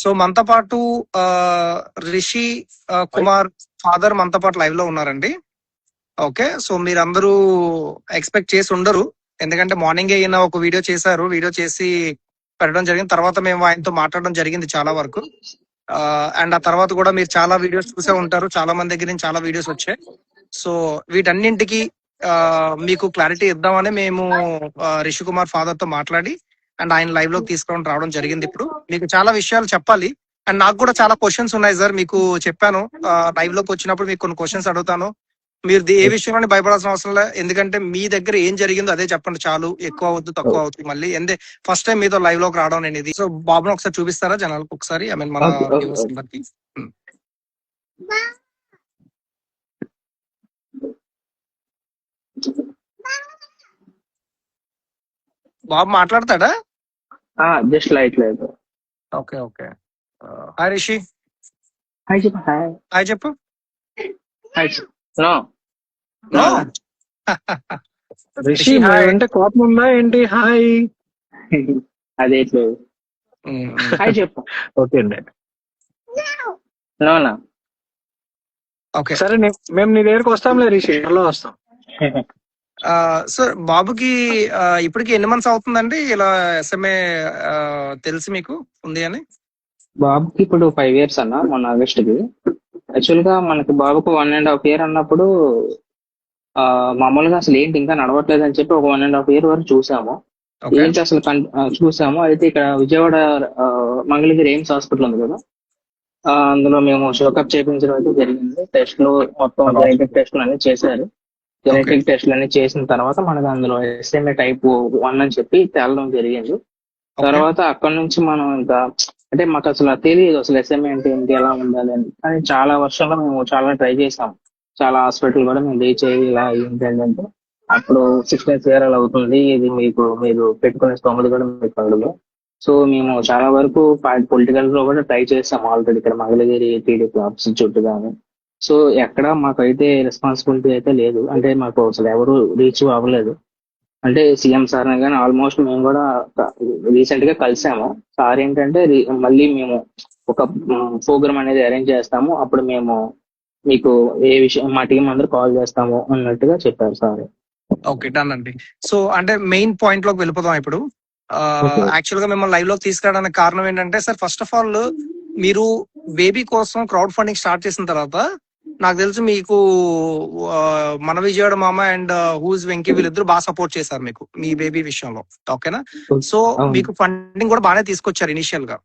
So మనతో పాటు ఆ, రిషి కుమార్ ఫాదర్ మనతో పాటు లైవ్ లో ఉన్నారండి. ఓకే, సో మీరందరూ ఎక్స్పెక్ట్ చేసి ఉండరు, ఎందుకంటే మార్నింగ్ అయిన ఒక వీడియో చేశారు. వీడియో చేసి పెట్టడం జరిగింది. తర్వాత మేము ఆయనతో మాట్లాడడం జరిగింది చాలా వరకు. అండ్ ఆ తర్వాత కూడా మీరు చాలా వీడియోస్ చూసే ఉంటారు, చాలా మంది దగ్గర నుంచి చాలా వీడియోస్ వచ్చాయి. సో వీటన్నింటికి మీకు క్లారిటీ ఇద్దామని మేము రిషి కుమార్ ఫాదర్ తో మాట్లాడి అండ్ ఆయన లైవ్ లోకి తీసుకొని రావడం జరిగింది. ఇప్పుడు మీకు చాలా విషయాలు చెప్పాలి అండ్ నాకు కూడా చాలా క్వశ్చన్స్ ఉన్నాయి సార్. మీకు చెప్పాను లైవ్ లోకి వచ్చినప్పుడు మీకు కొన్ని క్వశ్చన్స్ అడుగుతాను. మీరు ఏ విషయంలో భయపడాల్సిన అవసరం లేదు, ఎందుకంటే మీ దగ్గర ఏం జరిగిందో అదే చెప్పండి చాలు. ఎక్కువ అవద్దు, తక్కువ అవుతుంది. మళ్ళీ ఫస్ట్ టైం మీతో లైవ్ లోకి రావడం అనేది. సో బాబుని ఒకసారి చూపిస్తారా జనాలకు ఒకసారి, ఐ మీన్ మన viewers అందరికి. బాబు మాట్లాడతాడా? జస్ట్ లైట్ లేదు. Okay okay. Hi Rishi. Hi చెప్పు. హాయ్ హాయ్ చెప్పు. Hi no No? Rishi hi. అంటే కోపం ఉందా ఏంటి? హాయ్. అదేట్లేదు. హాయ్ చెప్పు. ఓకే అండి. నోనా ఓకే సరే మేము నీ దగ్గరకు వస్తాంలే రిషి, ఎలా వస్తాం. సార్ బాబుకి ఇప్పటికి ఎన్ని మంత్స్ అవుతుందండి ఇలా ఎస్ఎంఏ తెలిసి మీకు ఉంది అని? బాబుకి ఇప్పుడు 5 years అన్న, మొన్న ఆగస్టుకి. యాక్చువల్ గా మనకి బాబుకు 1.5 year అన్నప్పుడు మామూలుగా అసలు ఏంటి ఇంకా నడవట్లేదు అని చెప్పి ఒక 1.5 year వరకు చూసాము. ఓకే ఏంటి అసలు చూసాము. అయితే ఇక్కడ విజయవాడ మంగళగిరి ఎయిమ్స్ హాస్పిటల్ ఉంది కదా, అందులో మేము షోకప్ చేయించడం అయితే జరిగింది. టెస్ట్లు మొత్తం జెనెటిక్ టెస్ట్లు అన్ని చేశారు. జెనెటిక్ టెస్ట్లు అన్ని చేసిన తర్వాత మనకు అందులో ఎస్ఎంఏ టైప్ 1 అని చెప్పి తేలడం జరిగింది. తర్వాత అక్కడ నుంచి మనం ఇంకా అంటే మాకు అసలు తెలియదు అసలు ఎస్ఎంఏ అంటే ఏంటి, ఎలా ఉండాలి అని. కానీ చాలా వర్షాల్లో మేము చాలా ట్రై చేసాం. చాలా హాస్పిటల్ కూడా మేము రీచ్ అయ్యి ఇలా ఏంటంటే అప్పుడు 16 years అవుతుంది, ఇది మీరు పెట్టుకునే స్తోమత కూడా మీకు ఉండదు. సో మేము చాలా వరకు పొలిటికల్ లో కూడా ట్రై చేసాం ఆల్రెడీ ఇక్కడ మంగళగిరి టీడీపీ ఆఫీస్ చుట్టూ కానీ. సో ఎక్కడ మాకైతే రెస్పాన్సిబిలిటీ అయితే లేదు, అంటే మాకు అసలు ఎవరు రీచ్ అవ్వలేదు. అంటే సీఎం సార్ కానీ ఆల్మోస్ట్ మేము కూడా రీసెంట్ గా కలిసాము. సార్ ఏంటంటే మళ్ళీ మేము ఒక ప్రోగ్రామ్ అనేది అరేంజ్ చేస్తాము, అప్పుడు మేము మీకు ఏ విషయం మా టీం అందరూ కాల్ చేస్తాము అన్నట్టుగా చెప్పారు సార్. ఓకే డన్ అండి. సో అంటే మెయిన్ పాయింట్ లోకి వెళ్ళిపోదాం ఇప్పుడు. యాక్చువల్ గా మిమ్మల్ని లైవ్ లోకి తీసుకురావడానికి కారణం ఏంటంటే సార్, ఫస్ట్ ఆఫ్ ఆల్ మీరు బేబీ కోసం క్రౌడ్ ఫండింగ్ స్టార్ట్ చేసిన తర్వాత నాకు తెలుసు మీకు మన విజయవాడ మామ అండ్ హూజ్ వెంకీ వీళ్ళిద్దరు బాగా సపోర్ట్ చేశారు మీకు మీ బేబీ విషయంలో. ఓకేనా? సో మీకు ఫండింగ్ కూడా బాగానే తీసుకొచ్చారు ఇనిషియల్ గా.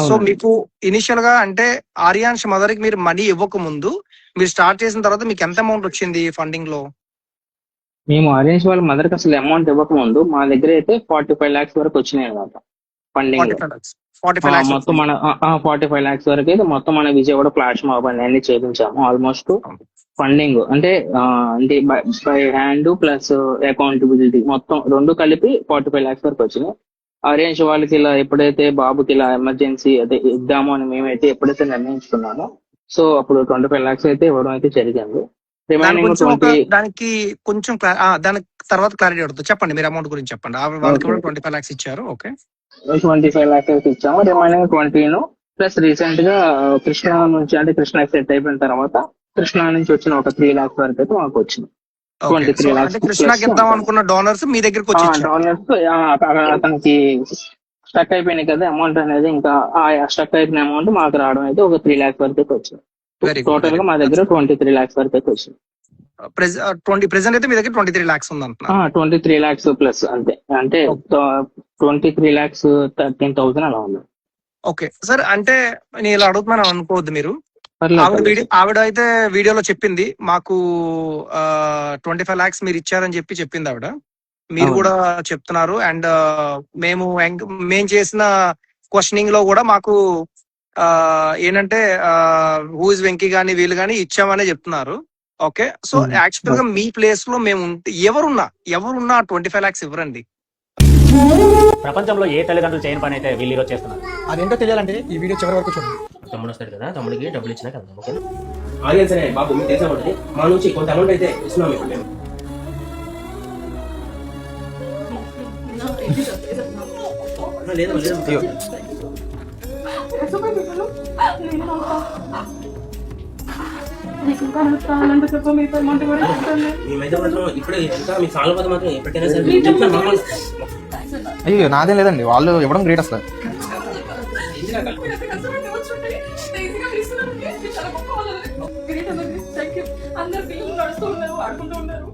సో మీకు ఇనిషియల్ గా అంటే ఆర్యాన్స్ మదర్ కి మీరు మనీ ఇవ్వక ముందు మీరు స్టార్ట్ చేసిన తర్వాత మీకు ఎంత అమౌంట్ వచ్చింది ఫండింగ్ లో? మేము ఆర్యన్స్ వాళ్ళ మదర్ కి అసలు అమౌంట్ ఇవ్వక ముందు మా దగ్గర అయితే 45 lakhs వరకు వచ్చినాయి అనమాట ఫండింగ్. 45 lakhs మొత్తం మన 45 lakhs వరకు అయితే మొత్తం మన విజయవాడ ఫ్లాష్ మాబ్ అన్ని చేపించాము. ఆల్మోస్ట్ ఫండింగ్ అంటే బై హ్యాండ్ ప్లస్ అకౌంటబిలిటీ మొత్తం రెండు కలిపి 45 lakhs వరకు వచ్చినాయి. ఆర్యన్స్ వాళ్ళకి ఇలా ఎప్పుడైతే బాబుకి ఇలా ఎమర్జెన్సీ అదే ఇద్దాము అని మేమైతే ఎప్పుడైతే నిర్ణయించుకున్నామో, సో అప్పుడు 25 lakhs అయితే ఇవ్వడం అయితే జరిగింది. దానికి కొంచెం దాని తర్వాత క్లారిటీ అడుగుతుంది, చెప్పండి మీరు అమౌంట్ గురించి చెప్పండి. వాళ్ళకి కూడా 25 lakhs ఇచ్చారు. ఓకే, 25 lakhs ఇచ్చాము. రిమైనింగ్ 20 ప్లస్ రీసెంట్ గా కృష్ణా నుంచి అంటే కృష్ణా సెట్ అయిపోయిన తర్వాత కృష్ణా నుంచి వచ్చిన ఒక 3 lakhs వరకు అయితే మాకు వచ్చింది. 23 lakhs కృష్ణాకి ఇద్దాం అనుకున్న డోనర్స్ మీ దగ్గరకు వచ్చి డోనర్స్ అతనికి స్టక్ అయిపోయినాయి కదా అమౌంట్ అనేది, ఇంకా ఆ స్టక్ అయిపోయిన అమౌంట్ మాకు రావడం అయితే ఒక 3 lakhs వరకు అయితే వచ్చింది. టోటల్ గా మా దగ్గర 23 lakhs వరకు అయితే వచ్చింది. ప్రెసెంట్ అయితే మీ దగ్గర 23 lakhs ఉంది అంటున్నా? 23 lakhs ప్లస్ అంతే, అంటే 23 lakhs 13,000 అలా ఉంది. ఓకే సార్, అంటే నేను ఇలా అడుగుతున్నాను అనుకోవద్దు మీరు. ఆవిడ అయితే వీడియోలో చెప్పింది మాకు 25 lakhs మీరు ఇచ్చారని చెప్పింది ఆవిడ. మీరు కూడా చెప్తున్నారు. అండ్ మేము చేసిన క్వశ్చనింగ్ లో కూడా మాకు ఏంటంటే హూజ్ వెంకీ గానీ వీళ్ళు గానీ ఇచ్చామనే చెప్తున్నారు. ఓకే, సో యాక్చువల్ గా మీ ప్లేస్ లో మేము ఎవరున్నా 25 lakhs ఇవ్వరండి. ప్రపంచంలో ఏ తల్లిదండ్రులు చేయని పని అయితే వీళ్ళు ఈరోజు చేస్తున్నారు. అదేంటో తెలియాలంటే ఈ వీడియో చివరి వరకు చూడండి. తమ్ముడు వస్తాడు కదా, తమ్ముడికి డబ్బులు ఇచ్చినా కదా. ఓకే, ఆడియన్స్ అనే బాబు మీకు తెలిసే ఉంటుంది, మా నుంచి కొంత అమౌంట్ అయితే ఇస్తున్నాం మీకు మేము. లేదు మాటలు నేను నీకు ఇంకా కావాలంటే చెప్ప మీతో మాట కూడా చెప్తాను. మేమైతే మాత్రం ఇప్పుడు ఇంకా మీకు సాల్వ్ పోతే మాత్రం ఎప్పటికైనా సరే నీకు చెప్తాను మామూలు. అయ్యో నాదేం లేదండి, వాళ్ళు ఇవ్వడం గ్రేట్ అసలు. అందరు పిల్లలు నడుస్తూ ఉన్నారు, ఆడుకుంటూ ఉన్నారు.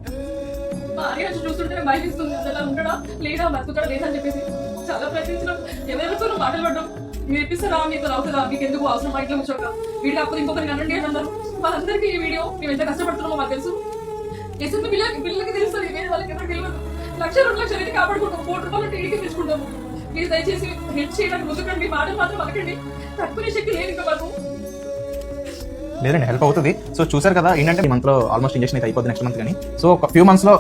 భార్య చూస్తుంటే భయం ఇస్తుంది, అలా ఉండడా లేదా బతుకుతాడా లేదని చెప్పేసి చాలా ప్రయత్నించడం, ఎవరెవరితో మాటలు పడ్డం, మీరు ఇప్పిస్తారా మీతో అవుతుందా, మీకు ఎందుకు అవసరం బయటలో కూర్చోక వీడి కాకపోతే ఇంకొకరికి అనండి అని అన్నారు. వాళ్ళందరికీ ఈ వీడియో మేము ఎంత కష్టపడుతున్నామో మాకు తెలుసు. ఎస్ఎంపీ పిల్లలకి తెలుస్తుంది, వేరే వాళ్ళకి ఎవరు తెలియదు. 1,00,000 2 లక్షలు కాపాడుకుంటాం, 1 కోటి రూపాయలు టీడీకి తీసుకుంటాము. మీరు దయచేసి హెల్ప్ చేయడానికి ముందుకండి, మాటలు మాత్రం అనకండి. తక్కువ శక్తి లేదు ఇంకా మాకు. లేదండి, హెల్ప్ అవుతుంది. సో చూసారు కదా, ఏంటంటే ఈ మంత్లో ఆల్మోస్ట్ ఇంజెక్షన్ అయితే అయిపోతుంది నెక్స్ట్ మంత్, కానీ సో ఒక ఫ్యూ మంత్స్లో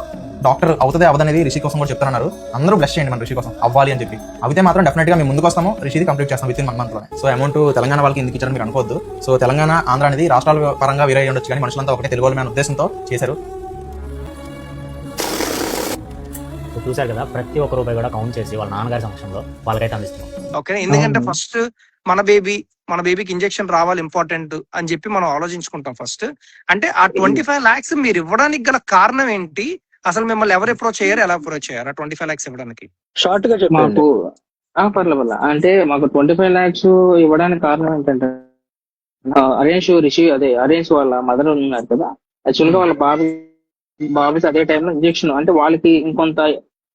డాక్టర్ అవుతుంది అవదనేది రిషి కోసం కూడా చెప్తున్నారు. అందరూ బ్లెస్ చేయండి మన రిషి కోసం అవ్వాలి అని చెప్పి. అయితే మాత్రం డెఫినెట్గా మేము ముందుకు వస్తాము, రిషిది కంప్లీట్ చేస్తాం విత్ ఇన్ 1 మంత్లోనే. సో అమౌంట్ తెలంగాణ వాళ్ళకి ఎందుకు ఇచ్చారని మీరు అనుకోవద్దు. సో తెలంగాణ ఆంధ్ర అనేది రాష్ట్రాల పరంగా వేరే ఉండొచ్చు, కానీ మనుషులంతా ఒకటే తెలుగు వాళ్ళ ఉద్దేశంతో చేశారు. సో చూశారు కదా, ప్రతి ఒక్క రూపాయి కూడా కౌంట్ చేసి వాళ్ళ నాన్నగారి సమక్షంలో వాళ్ళకైతే అందిస్తున్నాం. ఓకే, ఎందుకంటే ఫస్ట్ మన బేబీకి ఇంజెక్షన్ రావాలి ఇంపార్టెంట్ అని చెప్పి మనం ఆలోచించుకుంటాం ఫస్ట్. అంటే ఆ 25 lakhs మీరు ఇవ్వడానికి గల కారణం ఏంటి? అసలు మిమ్మల్ని ఎవరు అప్రోచ్ చేయరు, ఎలా అప్రోచ్ చేయరు ఆ 25 lakhs ఇవ్వడానికి? షార్ట్ గా చెప్పండి. మాకు పర్లేదు. అంటే మాకు 25 lakhs ఇవ్వడానికి కారణం ఏంటంటే అరేంజ్ వాళ్ళ మదర్ ఉన్నారు కదా, యాక్చువల్ గా వాళ్ళ బాబుకి అదే టైంలో ఇంజెక్షన్, అంటే వాళ్ళకి ఇంకొంత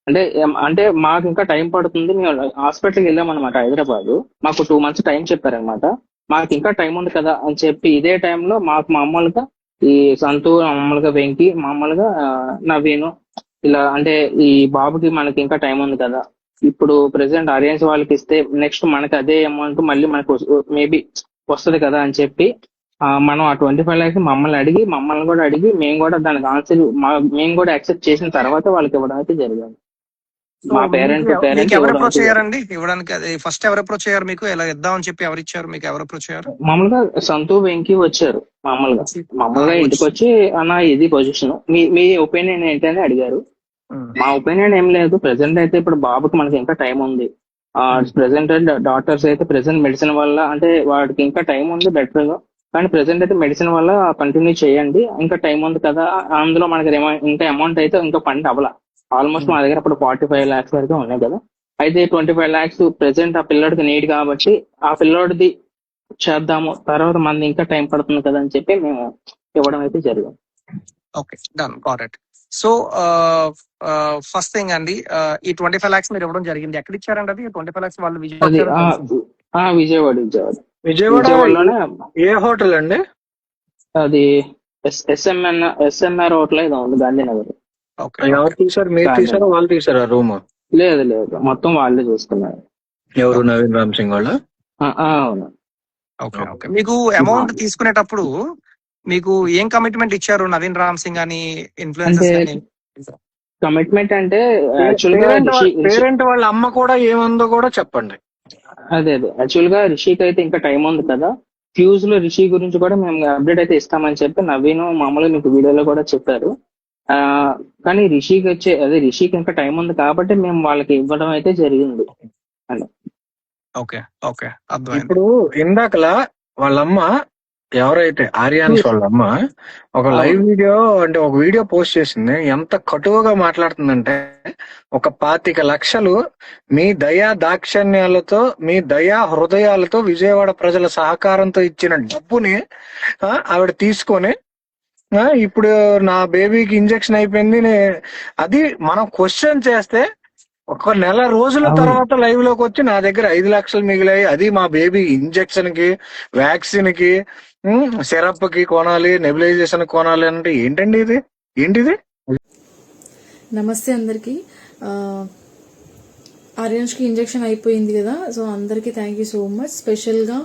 అంటే మాకు ఇంకా టైం పడుతుంది. మేము హాస్పిటల్కి వెళ్ళామన్నమాట హైదరాబాద్. మాకు 2 months టైం చెప్పారనమాట. మాకు ఇంకా టైం ఉంది కదా అని చెప్పి ఇదే టైంలో మాకు మామూలుగా ఈ సంతూ, మామూలుగా వెంకి, మామూలుగా నవీను ఇలా, అంటే ఈ బాబుకి మనకి ఇంకా టైం ఉంది కదా, ఇప్పుడు ప్రెసెంట్ అరేంజ్ వాళ్ళకి ఇస్తే నెక్స్ట్ మనకి అదే అమౌంట్ మళ్ళీ మనకు మేబీ వస్తుంది కదా అని చెప్పి మనం ఆ 25 lakhs మమ్మల్ని కూడా అడిగి మేము కూడా దానికి ఆన్సర్ మేము కూడా యాక్సెప్ట్ చేసిన తర్వాత వాళ్ళకి ఇవ్వడం అయితే జరిగింది. మా పేరెంట్స్ ఎవరు అప్రోచ్ అయ్యారండి ఇవ్వడానికి? అది ఫస్ట్ ఎవరు అప్రోచ్ అయ్యారు మీకు? ఎలా ఇద్దామని చెప్పి ఎవరు ఇచ్చారు మీకు? ఎవరు అప్రోచ్ అయ్యారు? మామూలుగా సంతూ వెంకి వచ్చారు. మామూలుగా ఇంటికి వచ్చి అన్న ఇది పొజిషన్, మీ ఒపీనియన్ ఏంటని అడిగారు. మా ఒపీనియన్ ఏం లేదు, ప్రెసెంట్ అయితే ఇప్పుడు బాబుకి మనకి ఇంకా టైం ఉంది. ప్రెసెంట్ డాక్టర్స్ అయితే ప్రెసెంట్ మెడిసిన్ వల్ల, అంటే వాడికి ఇంకా టైం ఉంది బెటర్ గా, కానీ ప్రెసెంట్ అయితే మెడిసిన్ వల్ల కంటిన్యూ చేయండి, ఇంకా టైం ఉంది కదా. అందులో మనకి ఇంకా అమౌంట్ అయితే ఇంకా ఫండ్ అవ్వాల. ఆల్మోస్ట్ మా దగ్గర ఇప్పుడు 45 lakhs వరకు ఉన్నాయి కదా. అయితే 25 lakhs ప్రెసెంట్ ఆ పిల్లోడికి నీడ్ కాబట్టి ఆ పిల్లోడిది చేద్దాము, తర్వాత మనది ఇంకా టైం పడుతుంది కదా అని చెప్పి మేము ఇవ్వడం అయితే జరిగింది. Okay, done, got it. So first thing అండి, ఈ 25 lakhs మీరు ఇవ్వడం జరిగింది. ఎక్కడ ఇచ్చారండి అది 25 lakhs? వాళ్ళు విజయవాడలోనే ఏ హోటల్ అండి అది? SMR హోటల్ ఏదో ఉంది గాంధీనగర్. ఎవరు తీసారు? మీరు తీసారా వాళ్ళు తీసారా రూమ్? లేదు మొత్తం వాళ్ళే చూసుకున్నారు. ఎవరు? నవీన్ రామ్ సింగ్ వాళ్ళ? అవును. Okay okay. మీకు అమౌంట్ తీసుకునేటప్పుడు మీకు ఏం కమిట్మెంట్ ఇచ్చారు నవీన్ రామ్ సింగ్ అని, ఇన్ఫ్లుయెన్సర్స్? కమిట్మెంట్ అంటే యాక్చువల్ గా పేరెంట్ వాళ్ళ అమ్మ కూడా ఏముందో కూడా చెప్పండి. అదే యాక్చువల్ గా రిషికి అయితే ఇంకా టైం ఉంది కదా, ఫ్యూజ్ లో రిషి గురించి కూడా మేము అప్డేట్ అయితే ఇస్తామని చెప్పి నవీన్ మామూలుగా మీకు వీడియోలో కూడా చెప్పారు. కానీ రిషికి ఇంకా టైం ఉంది కాబట్టి మేము వాళ్ళకి ఇవ్వడం అయితే జరిగింది. Okay okay. ఇప్పుడు ఇందాకలా వాళ్ళమ్మ ఎవరైతే ఆర్యాన్స్ వాళ్ళమ్మ ఒక లైవ్ వీడియో, అంటే ఒక వీడియో పోస్ట్ చేసింది. ఎంత కటువుగా మాట్లాడుతుందంటే, ఒక 25 లక్షలు మీ దయా దాక్షణ్యాలతో, మీ దయా హృదయాలతో, విజయవాడ ప్రజల సహకారంతో ఇచ్చిన డబ్బుని ఆవిడ తీసుకొని ఇప్పుడు నా బేబీకి ఇంజెక్షన్ అయిపోయింది. అది మనం క్వశ్చన్ చేస్తే 1 నెల రోజుల తర్వాత లైవ్ లోకి వచ్చి నా దగ్గర 5 లక్షలు మిగిలాయి, అది మా బేబీ ఇంజెక్షన్ కి, వ్యాక్సిన్ కి, సిరప్ కి కొనాలి, నెబిలైజేషన్ కొనాలి అంటే ఏంటిది? నమస్తే అందరికి. ఆర్యాన్స్కి ఇంజెక్షన్ అయిపోయింది కదా, సో అందరికీ థ్యాంక్ యూ సో మచ్. స్పెషల్గా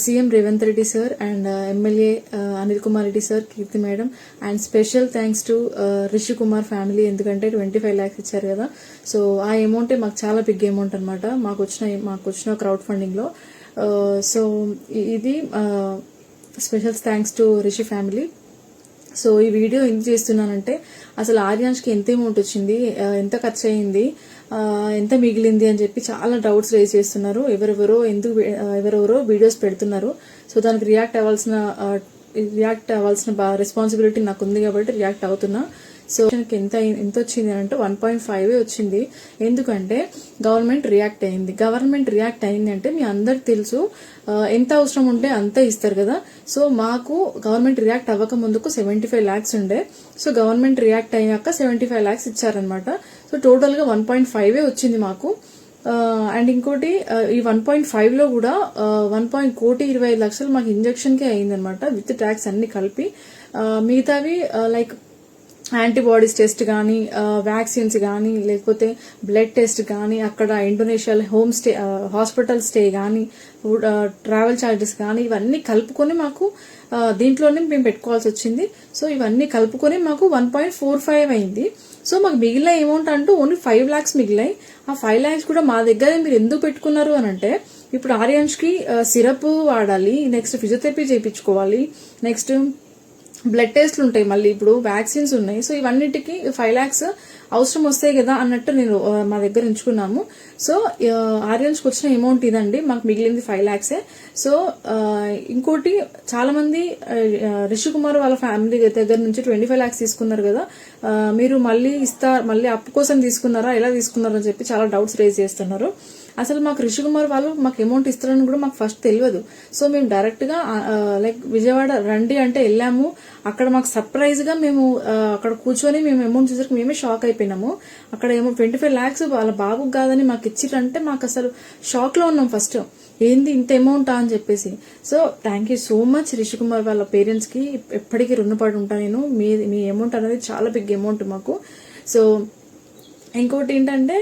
CM Revanth Reddy sir and MLA Anil Kumar Reddy sir, Keerthi madam, and special thanks to Rishi Kumar family, ఎందుకంటే 25 lakhs ఇచ్చారు కదా. సో ఆ అమౌంటే మాకు చాలా బిగ్ అమౌంట్ అనమాట, మాకు వచ్చిన క్రౌడ్ ఫండింగ్లో. సో ఇది special thanks to Rishi family. So ఈ వీడియో ఎందుకు చేస్తున్నానంటే, అసలు ఆర్యాన్స్కి ఎంత అమౌంట్ వచ్చింది, ఎంత ఖర్చు అయింది, ఎంత మిగిలింది అని చెప్పి చాలా డౌట్స్ రేజ్ చేస్తున్నారు. ఎవరెవరో వీడియోస్ పెడుతున్నారు. సో దానికి రియాక్ట్ అవ్వాల్సిన రెస్పాన్సిబిలిటీ నాకు ఉంది కాబట్టి రియాక్ట్ అవుతున్నా. సో ఎంత వచ్చింది అంటే 1.5 వచ్చింది. ఎందుకంటే గవర్నమెంట్ రియాక్ట్ అయింది అంటే మీ అందరికి తెలుసు ఎంత అవసరం ఉంటే అంత ఇస్తారు కదా. సో మాకు గవర్నమెంట్ రియాక్ట్ అవ్వక ముందుకు 75 lakhs ఉండే. సో గవర్నమెంట్ రియాక్ట్ అయ్యాక 75 lakhs ఇచ్చారనమాట. సో టోటల్ గా 1.5 వచ్చింది మాకు. అండ్ ఇంకోటి ఈ 1.5 లో కూడా 1,25 లక్షలు మాకు ఇంజక్షన్ కే అయిందనమాట, విత్ ట్యాక్స్ అన్ని కలిపి. మిగతావి లైక్ యాంటీబాడీస్ టెస్ట్ కానీ, వ్యాక్సిన్స్ కానీ, లేకపోతే బ్లడ్ టెస్ట్ కానీ, అక్కడ ఇండోనేషియాలో హాస్పిటల్ స్టే కానీ, ట్రావెల్ ఛార్జెస్ కానీ, ఇవన్నీ కలుపుకొని మాకు దీంట్లోనే మేము పెట్టుకోవాల్సి వచ్చింది. సో ఇవన్నీ కలుపుకొని మాకు 1.45 అయింది. సో మాకు మిగిలిన అమౌంట్ అంటూ ఓన్లీ 5 lakhs మిగిలాయి. ఆ 5 lakhs కూడా మా దగ్గర మీరు ఎందుకు పెట్టుకున్నారు అని అంటే, ఇప్పుడు ఆర్యాన్స్ కి సిరప్ వాడాలి, నెక్స్ట్ ఫిజియోథెరపీ చేయించుకోవాలి, నెక్స్ట్ బ్లడ్ టెస్ట్లు ఉంటాయి, మళ్ళీ ఇప్పుడు వ్యాక్సిన్స్ ఉన్నాయి. సో ఇవన్నిటికి 5 lakhs అవసరం వస్తాయి కదా అన్నట్టు నేను మా దగ్గర ఉంచుకున్నాము. సో ఆర్యన్స్కి వచ్చిన అమౌంట్ ఇదండి, మాకు మిగిలింది 5 lakhs. సో ఇంకోటి చాలా మంది రిషికుమార్ వాళ్ళ ఫ్యామిలీ దగ్గర నుంచి 25 lakhs తీసుకున్నారు కదా, మీరు మళ్ళీ అప్పు కోసం తీసుకున్నారా, ఎలా తీసుకున్నారో అని చెప్పి చాలా డౌట్స్ రేజ్ చేస్తున్నారు. అసలు మాకు రిషికుమార్ వాళ్ళు మాకు అమౌంట్ ఇస్తారని కూడా మాకు ఫస్ట్ తెలియదు. సో మేము డైరెక్ట్ గా లైక్ విజయవాడ రండి అంటే వెళ్ళాము. అక్కడ మాకు సర్ప్రైజ్ గా మేము అక్కడ కూర్చొని మేము అమౌంట్ చూసరికి మేమే షాక్ అయిపోయినాము. అక్కడ ఏమో 25 lakhs వాళ్ళ బాబుకి కాదని మాకు ఇచ్చిరంటే మాకు అసలు షాక్ లో ఉన్నాం ఫస్ట్, ఏంది ఇంత అమౌంటా అని చెప్పేసి. So thank you so much Rishikumar వాళ్ళ పేరెంట్స్ కి, ఎప్పటికీ రుణపడి ఉంటాను నేను. మీ అమౌంట్ అనేది చాలా బిగ్ అమౌంట్ మాకు. సో ఇంకోటి ఏంటంటే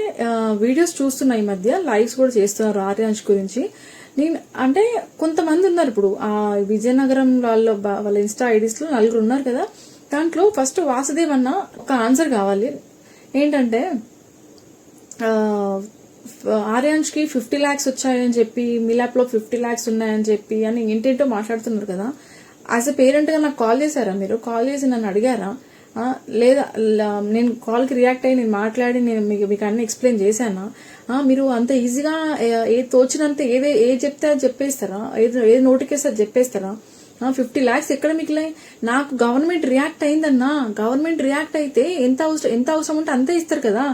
వీడియోస్ చూస్తున్నా, ఈ మధ్య లైవ్స్ కూడా చేస్తున్నారు ఆర్యాన్స్ గురించి. నేను అంటే కొంతమంది ఉన్నారు ఇప్పుడు ఆ విజయనగరం వాళ్ళ ఇన్స్టా ఐడీస్ లో 4 ఉన్నారు కదా. దాంట్లో ఫస్ట్ వాసుదేవ్ అన్న ఒక ఆన్సర్ కావాలి. ఏంటంటే ఆర్యాన్స్ కి 50 lakhs వచ్చాయని చెప్పి, మిలాప్ లో 50 lakhs ఉన్నాయని చెప్పి అని ఏంటేంటో మాట్లాడుతున్నారు కదా. యాజ్ అ పేరెంట్ గా నాకు కాల్ చేశారా మీరు? కాల్ చేసి నన్ను అడిగారా? లేదా నేను కాల్ కి రియాక్ట్ అయ్యి నేను మాట్లాడి నేను మీకు అన్ని ఎక్స్ప్లెయిన్ చేశానా? మీరు అంత ఈజీగా ఏది తోచినంత ఏ చెప్తే అది చెప్పేస్తారా? ఏది నోటికేస్తే అది చెప్పేస్తారా? 50 lakhs ఎక్కడ మిగిలాయి? నాకు గవర్నమెంట్ రియాక్ట్ అయిందన్నా. గవర్నమెంట్ రియాక్ట్ అయితే ఎంత అవసరం ఉంటే అంతే ఇస్తారు కదా.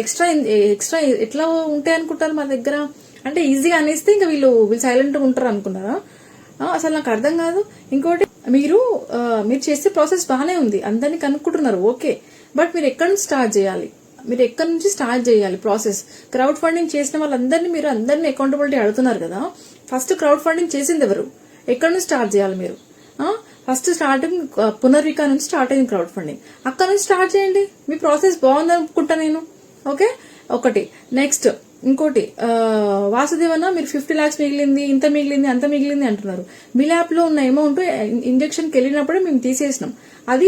ఎక్స్ట్రా ఎట్లా ఉంటాయి అనుకుంటారు మా దగ్గర? అంటే ఈజీగా అనేస్తే ఇంకా వీళ్ళు సైలెంట్ గా ఉంటారు అనుకున్నారా? అసలు నాకు అర్థం కాదు. ఇంకోటి, మీరు చేసే ప్రాసెస్ బాగానే ఉంది, అందరినీ కనుక్కుంటున్నారు, ఓకే. బట్ మీరు ఎక్కడి నుంచి స్టార్ట్ చేయాలి ప్రాసెస్? క్రౌడ్ ఫండింగ్ చేసిన వాళ్ళందరినీ మీరు అందరినీ అకౌంటబిలిటీ అడుగుతున్నారు కదా. ఫస్ట్ క్రౌడ్ ఫండింగ్ చేసింది ఎవరు? ఎక్కడి నుంచి స్టార్ట్ చేయాలి మీరు? ఫస్ట్ స్టార్టింగ్ పునర్వికా నుంచి స్టార్ట్ అయింది క్రౌడ్ ఫండింగ్, అక్కడ నుంచి స్టార్ట్ చేయండి. మీ ప్రాసెస్ బాగుంది అనుకుంటా నేను, ఓకే. ఒకటి. నెక్స్ట్ ఇంకోటి, వాసుదేవన మీరు 50 lakhs మిగిలింది, ఇంత మిగిలింది, అంత మిగిలింది అంటున్నారు. మిలాప్ లో ఉన్న అమౌంట్ ఇంజక్షన్ కి వెళ్ళినప్పుడే మేము తీసేసినాం. అది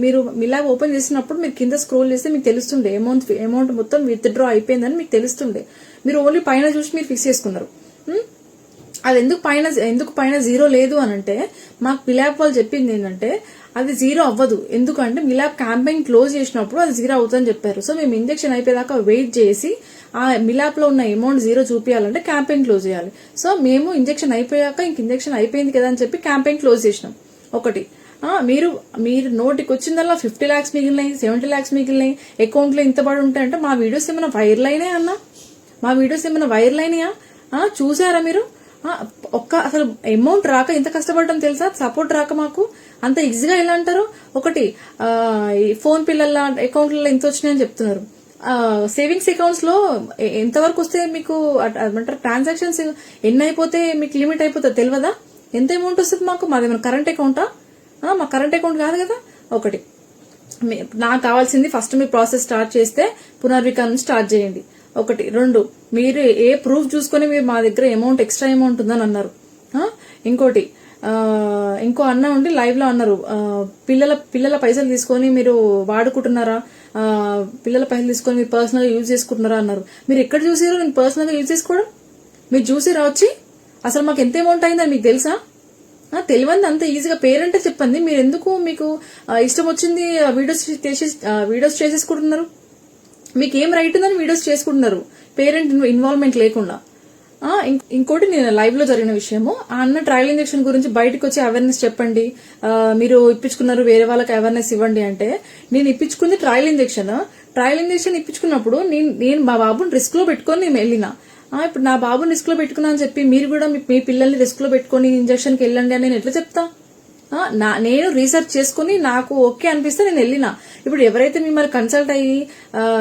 మీరు మిలాప్ ఓపెన్ చేసినప్పుడు మీరు కింద స్క్రోల్ చేస్తే మీకు తెలుస్తుండే అమౌంట్ మొత్తం విత్డ్రా అయిపోయిందని మీకు తెలుస్తుండే. మీరు ఓన్లీ పైన చూసి మీరు ఫిక్స్ చేసుకున్నారు. అది ఎందుకు పైన 0 లేదు అని అంటే, మాకు మిలాప్ వాళ్ళు చెప్పింది ఏంటంటే అది 0 అవ్వదు. ఎందుకంటే మిలాప్ క్యాంపెయిన్ క్లోజ్ చేసినప్పుడు అది 0 అవుతుందని చెప్పారు. సో మేము ఇంజక్షన్ అయిపోయేదాకా వెయిట్ చేసి ఆ మిలాప్ లో ఉన్న అమౌంట్ 0 చూపించాలంటే క్యాంపెయిన్ క్లోజ్ చేయాలి. సో మేము ఇంజక్షన్ అయిపోయాక ఇంజక్షన్ అయిపోయింది కదా అని చెప్పి క్యాంపెయిన్ క్లోజ్ చేసినాం. ఒకటి. మీరు నోటికి వచ్చిందల్లా 50 lakhs మిగిలినాయి, 70 lakhs మిగిలినాయి, అకౌంట్ లో ఇంత పడి ఉంటాయంటే మా వీడియోస్ ఏమైనా వైరల్ అయినాయా అన్న? మా వీడియోస్ ఏమైనా వైరల్ అయినాయా? చూసారా మీరు? అసలు అమౌంట్ రాక ఎంత కష్టపడటం తెలుసా? సపోర్ట్ రాక మాకు అంత ఈజీగా ఎలా అంటారు? ఒకటి, ఫోన్ పిల్లల అకౌంట్లలో ఎంత వచ్చినాయని చెప్తున్నారు. సేవింగ్స్ అకౌంట్స్ లో ఎంతవరకు వస్తే మీకు అంటారు ట్రాన్సాక్షన్స్ ఎన్ని అయిపోతే మీకు లిమిట్ అయిపోతుంది తెలియదా? ఎంత అమౌంట్ వస్తుంది మాకు? మాదేమైనా కరెంట్ అకౌంటా? మా కరెంట్ అకౌంట్ కాదు కదా. ఒకటి, నాకు కావాల్సింది ఫస్ట్ మీరు ప్రాసెస్ స్టార్ట్ చేస్తే పునర్వికా నుంచి స్టార్ట్ చేయండి. ఒకటి. 2, మీరు ఏ ప్రూఫ్ చూసుకొని మీరు మా దగ్గర ఎక్స్ట్రా అమౌంట్ ఉందని అన్నారు. ఇంకోటి, ఇంకో అన్న ఉండి లైవ్ లో అన్నారు, పిల్లల పైసలు తీసుకొని మీరు వాడుకుంటున్నారా, పిల్లల పైసలు తీసుకొని మీరు పర్సనల్ గా యూజ్ చేసుకుంటున్నారా అన్నారు. మీరు ఎక్కడ చూసారు నేను పర్సనల్ గా యూజ్ చేసుకోవడం? మీరు చూసిరా వచ్చి? అసలు మాకు ఎంత అమౌంట్ అయిందని మీకు తెలుసా? తెలియంది అంత ఈజీగా పేరెంటే చెప్పండి. మీరు ఎందుకు మీకు ఇష్టం వచ్చింది వీడియోస్ చేసేసుకుంటున్నారు? మీకు ఏం రైట్ ఉందని వీడియోస్ చేసుకుంటున్నారు, పేరెంట్ ఇన్వాల్వ్మెంట్ లేకుండా. ఇంకోటి నేను లైవ్ లో జరిగిన విషయము, ఆ అన్న ట్రయల్ ఇంజెక్షన్ గురించి బయటకు వచ్చి అవేర్నెస్ చెప్పండి, మీరు ఇప్పించుకున్నారు వేరే వాళ్ళకి అవేర్నెస్ ఇవ్వండి అంటే, నేను ఇప్పించుకుంది ట్రయల్ ఇంజెక్షన్ ఇప్పించుకున్నప్పుడు నేను మా బాబుని రిస్క్ లో పెట్టుకొని నేను వెళ్ళిన. ఇప్పుడు నా బాబుని రిస్క్ లో పెట్టుకున్నా అని చెప్పి మీరు కూడా మీ పిల్లల్ని రిస్క్ లో పెట్టుకుని ఇంజెక్షన్ కి వెళ్ళండి అని నేను ఎట్లా చెప్తా? నేను రీసెర్చ్ చేసుకుని నాకు ఓకే అనిపిస్తే నేను వెళ్ళినా. ఇప్పుడు ఎవరైతే మిమ్మల్ని కన్సల్ట్ అయ్యి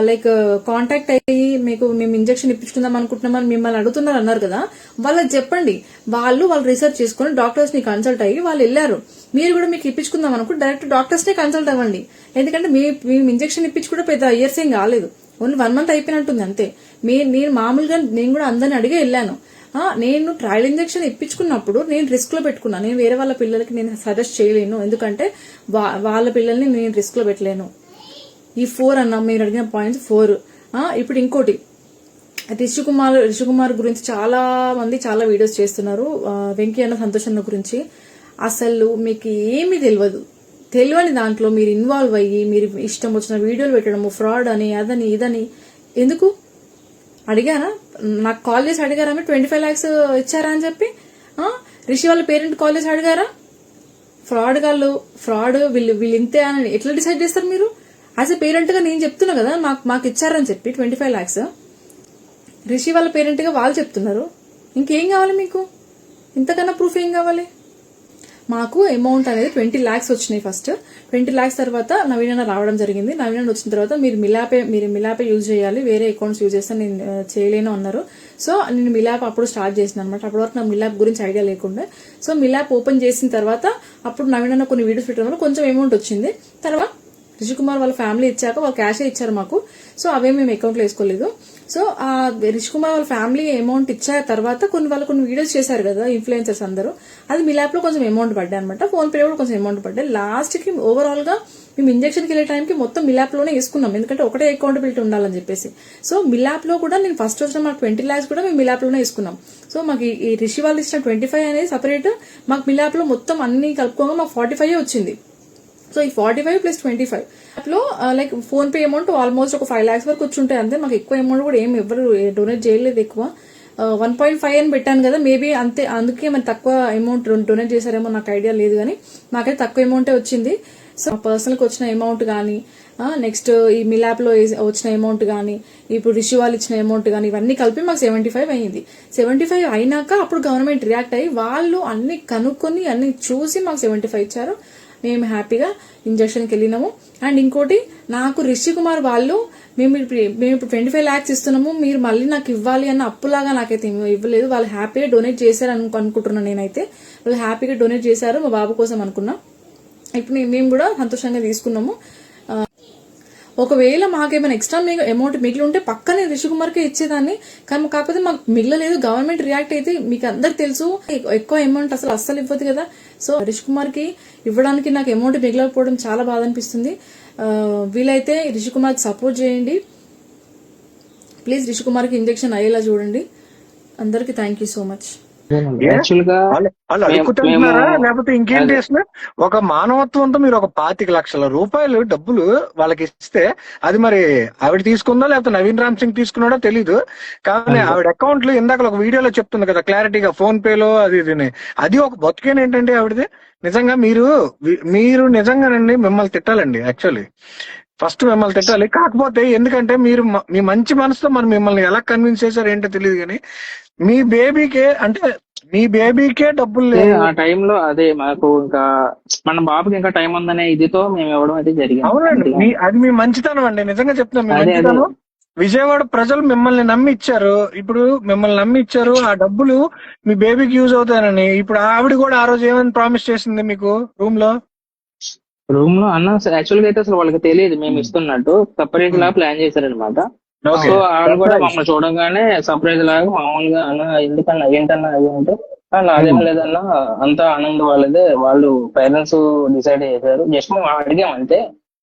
లైక్ కాంటాక్ట్ అయ్యి మేము ఇంజెక్షన్ ఇప్పించుకుందాం అనుకుంటున్నామని మిమ్మల్ని అడుగుతున్నారు అన్నారు కదా, వాళ్ళకి చెప్పండి. వాళ్ళు రీసెర్చ్ చేసుకుని డాక్టర్స్ ని కన్సల్ట్ అయ్యి వాళ్ళు వెళ్ళారు. మీరు కూడా మీకు ఇప్పించుకుందాం అనుకుంటే డైరెక్ట్ డాక్టర్స్ నే కన్సల్ట్ అవ్వండి. ఎందుకంటే మేము ఇంజెక్షన్ ఇప్పించుకుంటే పెద్ద ఇయర్స్ ఏం కాలేదు, ఓన్లీ 1 month అయిపోయినట్టుంది అంతే. నేను మామూలుగా నేను కూడా అందరిని అడిగే వెళ్ళాను. నేను ట్రయల్ ఇంజెక్షన్ ఇప్పించుకున్నప్పుడు నేను రిస్క్ లో పెట్టుకున్నా. నేను వేరే వాళ్ళ పిల్లలకి నేను సజెస్ట్ చేయలేను, ఎందుకంటే వాళ్ళ పిల్లల్ని నేను రిస్క్ లో పెట్టలేను. ఈ 4 అన్న మీరు అడిగిన పాయింట్స్ 4. ఇప్పుడు ఇంకోటి, రిషికుమార్ గురించి చాలా మంది చాలా వీడియోస్ చేస్తున్నారు. వెంకీ అన్న, సంతోష్ అన్న గురించి అసలు మీకు ఏమీ తెలియని దాంట్లో మీరు ఇన్వాల్వ్ అయ్యి మీరు ఇష్టం వచ్చిన వీడియోలు పెట్టడము, ఫ్రాడ్ అని అదని ఇదని ఎందుకు అడిగారా? నాకు కాల్ చేసి అడిగారా మీరు 25 lakhs ఇచ్చారా అని చెప్పి? రిషి వాళ్ళ పేరెంట్ కాల్ చేసి అడిగారా? ఫ్రాడ్ వీళ్ళు ఇంతే అని ఎట్లా డిసైడ్ చేస్తారు మీరు? యాజ్ ఎ పేరెంట్ గా నేను చెప్తున్నా కదా మాకు ఇచ్చారని చెప్పి 25 lakhs. రిషి వాళ్ళ పేరెంట్ గా వాళ్ళు చెప్తున్నారు. ఇంకేం కావాలి మీకు? ఇంతకన్నా ప్రూఫ్ ఏం కావాలి? మాకు అమౌంట్ అనేది 20 lakhs వచ్చినాయి. ఫస్ట్ 20 lakhs తర్వాత నవీన రావడం జరిగింది. నవీన వచ్చిన తర్వాత మీరు మిలాపే యూజ్ చేయాలి, వేరే అకౌంట్స్ యూజ్ చేస్తే నేను చేయలేను అన్నారు. సో నేను మిలాప్ అప్పుడు స్టార్ట్ చేసిన అనమాట. అప్పటి వరకు నాకు మిలాప్ గురించి ఐడియా లేకుండా. సో మిలాప్ ఓపెన్ చేసిన తర్వాత అప్పుడు నవీన కొన్ని వీడియోస్ పెట్టడం వల్ల కొంచెం అమౌంట్ వచ్చింది. తర్వాత రిషికుమార్ వాళ్ళ ఫ్యామిలీ ఇచ్చాక వాళ్ళు క్యాషే ఇచ్చారు మాకు. సో అవే మేము అకౌంట్ లో వేసుకోలేదు. సో ఆ రిషికుమార్ వాళ్ళ ఫ్యామిలీ అమౌంట్ ఇచ్చా తర్వాత కొన్ని వీడియోస్ చేశారు కదా ఇన్ఫ్లుయెన్సర్స్ అందరూ, అది మిలాప్ లో కొంచెం అమౌంట్ పడ్డాయి అనమాట. ఫోన్ పే కూడా కొంచెం అమౌంట్ పడ్డాయి. లాస్ట్ కి ఓవరాల్ గా మేము ఇంజెక్షన్ కి వెళ్లే టైంకి మొత్తం మిలాప్ లోనే వేసుకున్నాం, ఎందుకంటే ఒకటే అకౌంటబిలిటీ ఉండాలని చెప్పేసి. సో మిలాప్ లో కూడా నేను ఫస్ట్ వచ్చిన మాకు 20 lakhs కూడా మేము మిలాప్ లోనే వేసుకున్నాం. సో మాకు ఈ రిషి వాళ్ళు ఇచ్చిన 25 అనేది సపరేట్, మాకు మిలాప్ లో మొత్తం అన్ని కలుపుకోగా మాకు 45 వచ్చింది. సో ఈ 45 + 25 లో like phone pay amount almost ఒక 5 lakhs వరకు వచ్చి ఉంటాయి అంతే. మాకు ఎక్కువ అమౌంట్ కూడా ఏం ఎవరు డొనేట్ చేయలేదు. ఎక్కువ 1.5 అని పెట్టాను కదా, మేబీ అంతే, అందుకే మరి తక్కువ అమౌంట్ డొనేట్ చేశారేమో నాకు ఐడియా లేదు, కానీ నాకైతే తక్కువ అమౌంటే వచ్చింది. సో పర్సనల్ కి వచ్చిన అమౌంట్ కానీ, నెక్స్ట్ ఈ మిలాప్ లో వచ్చిన అమౌంట్ కానీ, ఇప్పుడు రిషి వాళ్ళు ఇచ్చిన అమౌంట్ కానీ, ఇవన్నీ కలిపి మాకు 75 అయింది. 75 అయినాక అప్పుడు గవర్నమెంట్ రియాక్ట్ అయ్యి వాళ్ళు అన్ని కనుక్కొని అన్ని చూసి మాకు 75 ఇచ్చారు. మేము హ్యాపీగా ఇంజక్షన్కి వెళ్ళినాము. అండ్ ఇంకోటి, నాకు రిషికుమార్ వాళ్ళు మేము ఇప్పుడు 25 lakhs ఇస్తున్నాము, మీరు మళ్ళీ నాకు ఇవ్వాలి అన్న అప్పులాగా నాకైతే ఇవ్వలేదు. వాళ్ళు హ్యాపీగా డొనేట్ చేశారు అనుకుంటున్నాను. నేనైతే వాళ్ళు హ్యాపీగా డొనేట్ చేశారు మా బాబు కోసం అనుకున్నా. ఇప్పుడు మేము కూడా సంతోషంగా తీసుకున్నాము. ఒకవేళ మాకేమైనా ఎక్స్ట్రా అమౌంట్ మిగిలి ఉంటే పక్కనే రిషికుమార్కే ఇచ్చేదాన్ని, కానీ కాకపోతే మాకు మిగలలేదు. గవర్నమెంట్ రియాక్ట్ అయితే మీకు అందరికి తెలుసు, ఎక్కువ అమౌంట్ అస్సలు ఇవ్వదు కదా. సో రిషికుమార్ కి ఇవ్వడానికి నాకు అమౌంట్ మిగలకపోవడం చాలా బాధ అనిపిస్తుంది. వీలైతే రిషికుమార్కి సపోర్ట్ చేయండి ప్లీజ్. రిషికుమార్కి ఇంజెక్షన్ అయ్యేలా చూడండి. అందరికి thank you so much. Actual గా వాళ్ళు అడుగుతున్నారా లేకపోతే ఇంకేం చేసినా ఒక మానవత్వంతో మీరు ఒక 25 లక్షల రూపాయలు డబ్బులు వాళ్ళకి ఇస్తే అది మరి ఆవిడ తీసుకుందా లేకపోతే నవీన్ రామ్ సింగ్ తీసుకున్నాడో తెలీదు, కానీ ఆవిడ అకౌంట్ లో ఇందాక ఒక వీడియోలో చెప్తుంది కదా క్లారిటీగా ఫోన్ పే లో అది ఒక బతుకేన్ ఏంటంటే ఆవిడది. నిజంగా మీరు నిజంగానండి మిమ్మల్ని తిట్టాలండి. యాక్చువల్లీ ఫస్ట్ మిమ్మల్ని తిట్టాలి. కాకపోతే ఎందుకంటే మీరు మీ మంచి మనసుతో మరి మిమ్మల్ని ఎలా కన్విన్స్ చేశారు ఏంటో తెలియదు, కానీ మీ బేబీకే డబ్బులు లేదు ఆ టైంలో. అదే మాకు ఇంకా మన బాబుకి ఇంకా టైం ఉందనే ఇదితో మేము ఇవ్వడం అయితే జరిగింది. అవునండి, అది మీ మంచితనం అండి. నిజంగా చెప్తున్నాం, మీ మంచితనం. విజయవాడ ప్రజలు మిమ్మల్ని నమ్మి ఇచ్చారు. ఇప్పుడు మిమ్మల్ని నమ్మి ఇచ్చారు, ఆ డబ్బులు మీ బేబీకి యూజ్ అవుతాయని. ఇప్పుడు ఆవిడ కూడా ఆ రోజు ఏమని ప్రామిస్ చేసింది మీకు రూమ్ లో అన్న? యాక్చువల్ గా అయితే అసలు వాళ్ళకి తెలియదు మేము ఇస్తున్నట్టు, సపరేట్ లా ప్లాన్ చేశారనమాట. సో వాళ్ళు కూడా మమ్మల్ని చూడగానే సర్ప్రైజ్ లాగా మామూలుగా అన్న ఎందుకన్నా ఏంటన్నా అది అంటే నాదేం లేదన్నా అంతా ఆనంద్ వాళ్ళదే, వాళ్ళు పేరెంట్స్ డిసైడ్ చేశారు, జస్ట్ మేము అడిగాం అంతే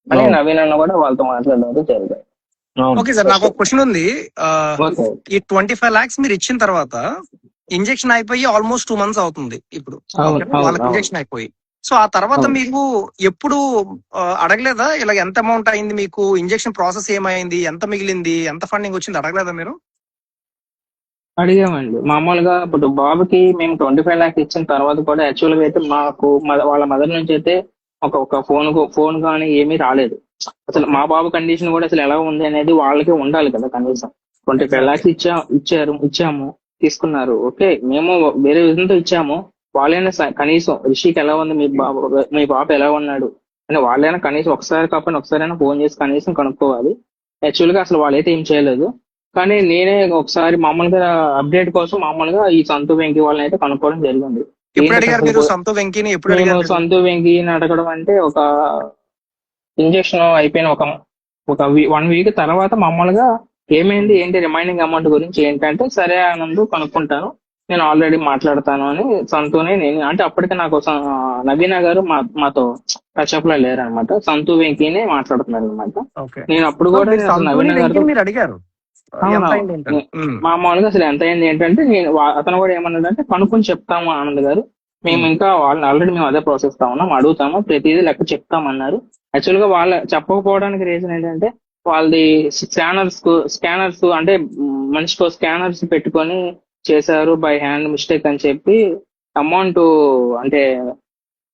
అని నవీన్ అన్న కూడా వాళ్ళతో మాట్లాడడం జరిగింది. ఓకే సార్, నాకు ఒక క్వశ్చన్ ఉంది. ఈ 25 lakhs మీరు ఇచ్చిన తర్వాత ఇంజెక్షన్ అయిపోయి ఆల్మోస్ట్ 2 months అవుతుంది ఇప్పుడు వాళ్ళకి ఇంజెక్షన్ అయిపోయి. సో ఆ తర్వాత అవును. మీకు ఎప్పుడు అడగలేదా ఇలా ఎంత అమౌంట్ అయింది, మీకు ఇంజెక్షన్ ప్రాసెస్ ఏమైంది, ఎంత మిగిలింది, ఎంత ఫండింగ్ వచ్చింది అడగలేదా మీరు? అడిగామండి. మామూలుగా ఇప్పుడు బాబుకి మేము 25 lakhs ఇచ్చిన తర్వాత కూడా యాక్చువల్ గా అయితే మాకు వాళ్ళ మదర్ నుంచి అయితే ఒక ఫోన్ కానీ ఏమీ రాలేదు. అసలు మా బాబు కండిషన్ కూడా అసలు ఎలా ఉంది అనేది వాళ్ళకి ఉండాలి కదా కనీసం. 25 lakhs ఇచ్చాము, తీసుకున్నారు. ఓకే, మేము వేరే విధంతో ఇచ్చాము. వాళ్ళైనా కనీసం రిషికి ఎలా ఉంది, మీ బాబు ఎలా ఉన్నాడు అని వాళ్ళైనా కనీసం ఒకసారి కాకపోయినా ఒకసారైనా ఫోన్ చేసి కనీసం కనుక్కోవాలి. యాక్చువల్ గా అసలు వాళ్ళైతే ఏం చేయలేదు. కానీ నేనే ఒకసారి మామూలుగా అప్డేట్ కోసం మామూలుగా ఈ సంతు వెంకీ వాళ్ళని అయితే కనుక్కోవడం జరిగింది. ఎప్పుడు అడిగారు మీరు సంతు వెంకీని? ఎప్పుడు నేను అడిగారు? సంతు వెంకీని అడగడం అంటే ఒక ఇంజక్షన్ అయిపోయిన ఒక 1 week తర్వాత మామూలుగా ఏమైంది ఏంటి రిమైనింగ్ అమౌంట్ గురించి ఏంటంటే, సరే ఆనంద్ కనుక్కుంటాను, నేను ఆల్రెడీ మాట్లాడతాను అని సంతుని నేను అంటే అప్పటికి నాకు నవీన గారు మాతో టచ్అప్ లో లేరనమాట. సంతు వెంకీనే మాట్లాడుతున్నారు అనమాట. ఓకే. నేను అప్పుడు కూడా మీరు సంతుని నవీన గారితో వెంకీని మీరు అడిగారు ఎంత అయింది ఏంటని? మామూలుగా అసలు ఎంత అయింది ఏంటంటే నేను అతను కూడా ఏమన్నాడంటే కనుక్కొని చెప్తాము ఆనంద్ గారు, మేము ఇంకా వాళ్ళని ఆల్రెడీ మేము అదే ప్రాసెస్ ఉన్నాం, అడుగుతాము, ప్రతిదీ లెక్క చెప్తామన్నారు. యాక్చువల్ గా వాళ్ళ చెప్పకపోవడానికి రీజన్ ఏంటంటే వాళ్ళది స్కానర్స్ అంటే మనిషికో స్కానర్స్ పెట్టుకొని చేశారు బై హ్యాండ్ మిస్టేక్ అని చెప్పి అమౌంట్ అంటే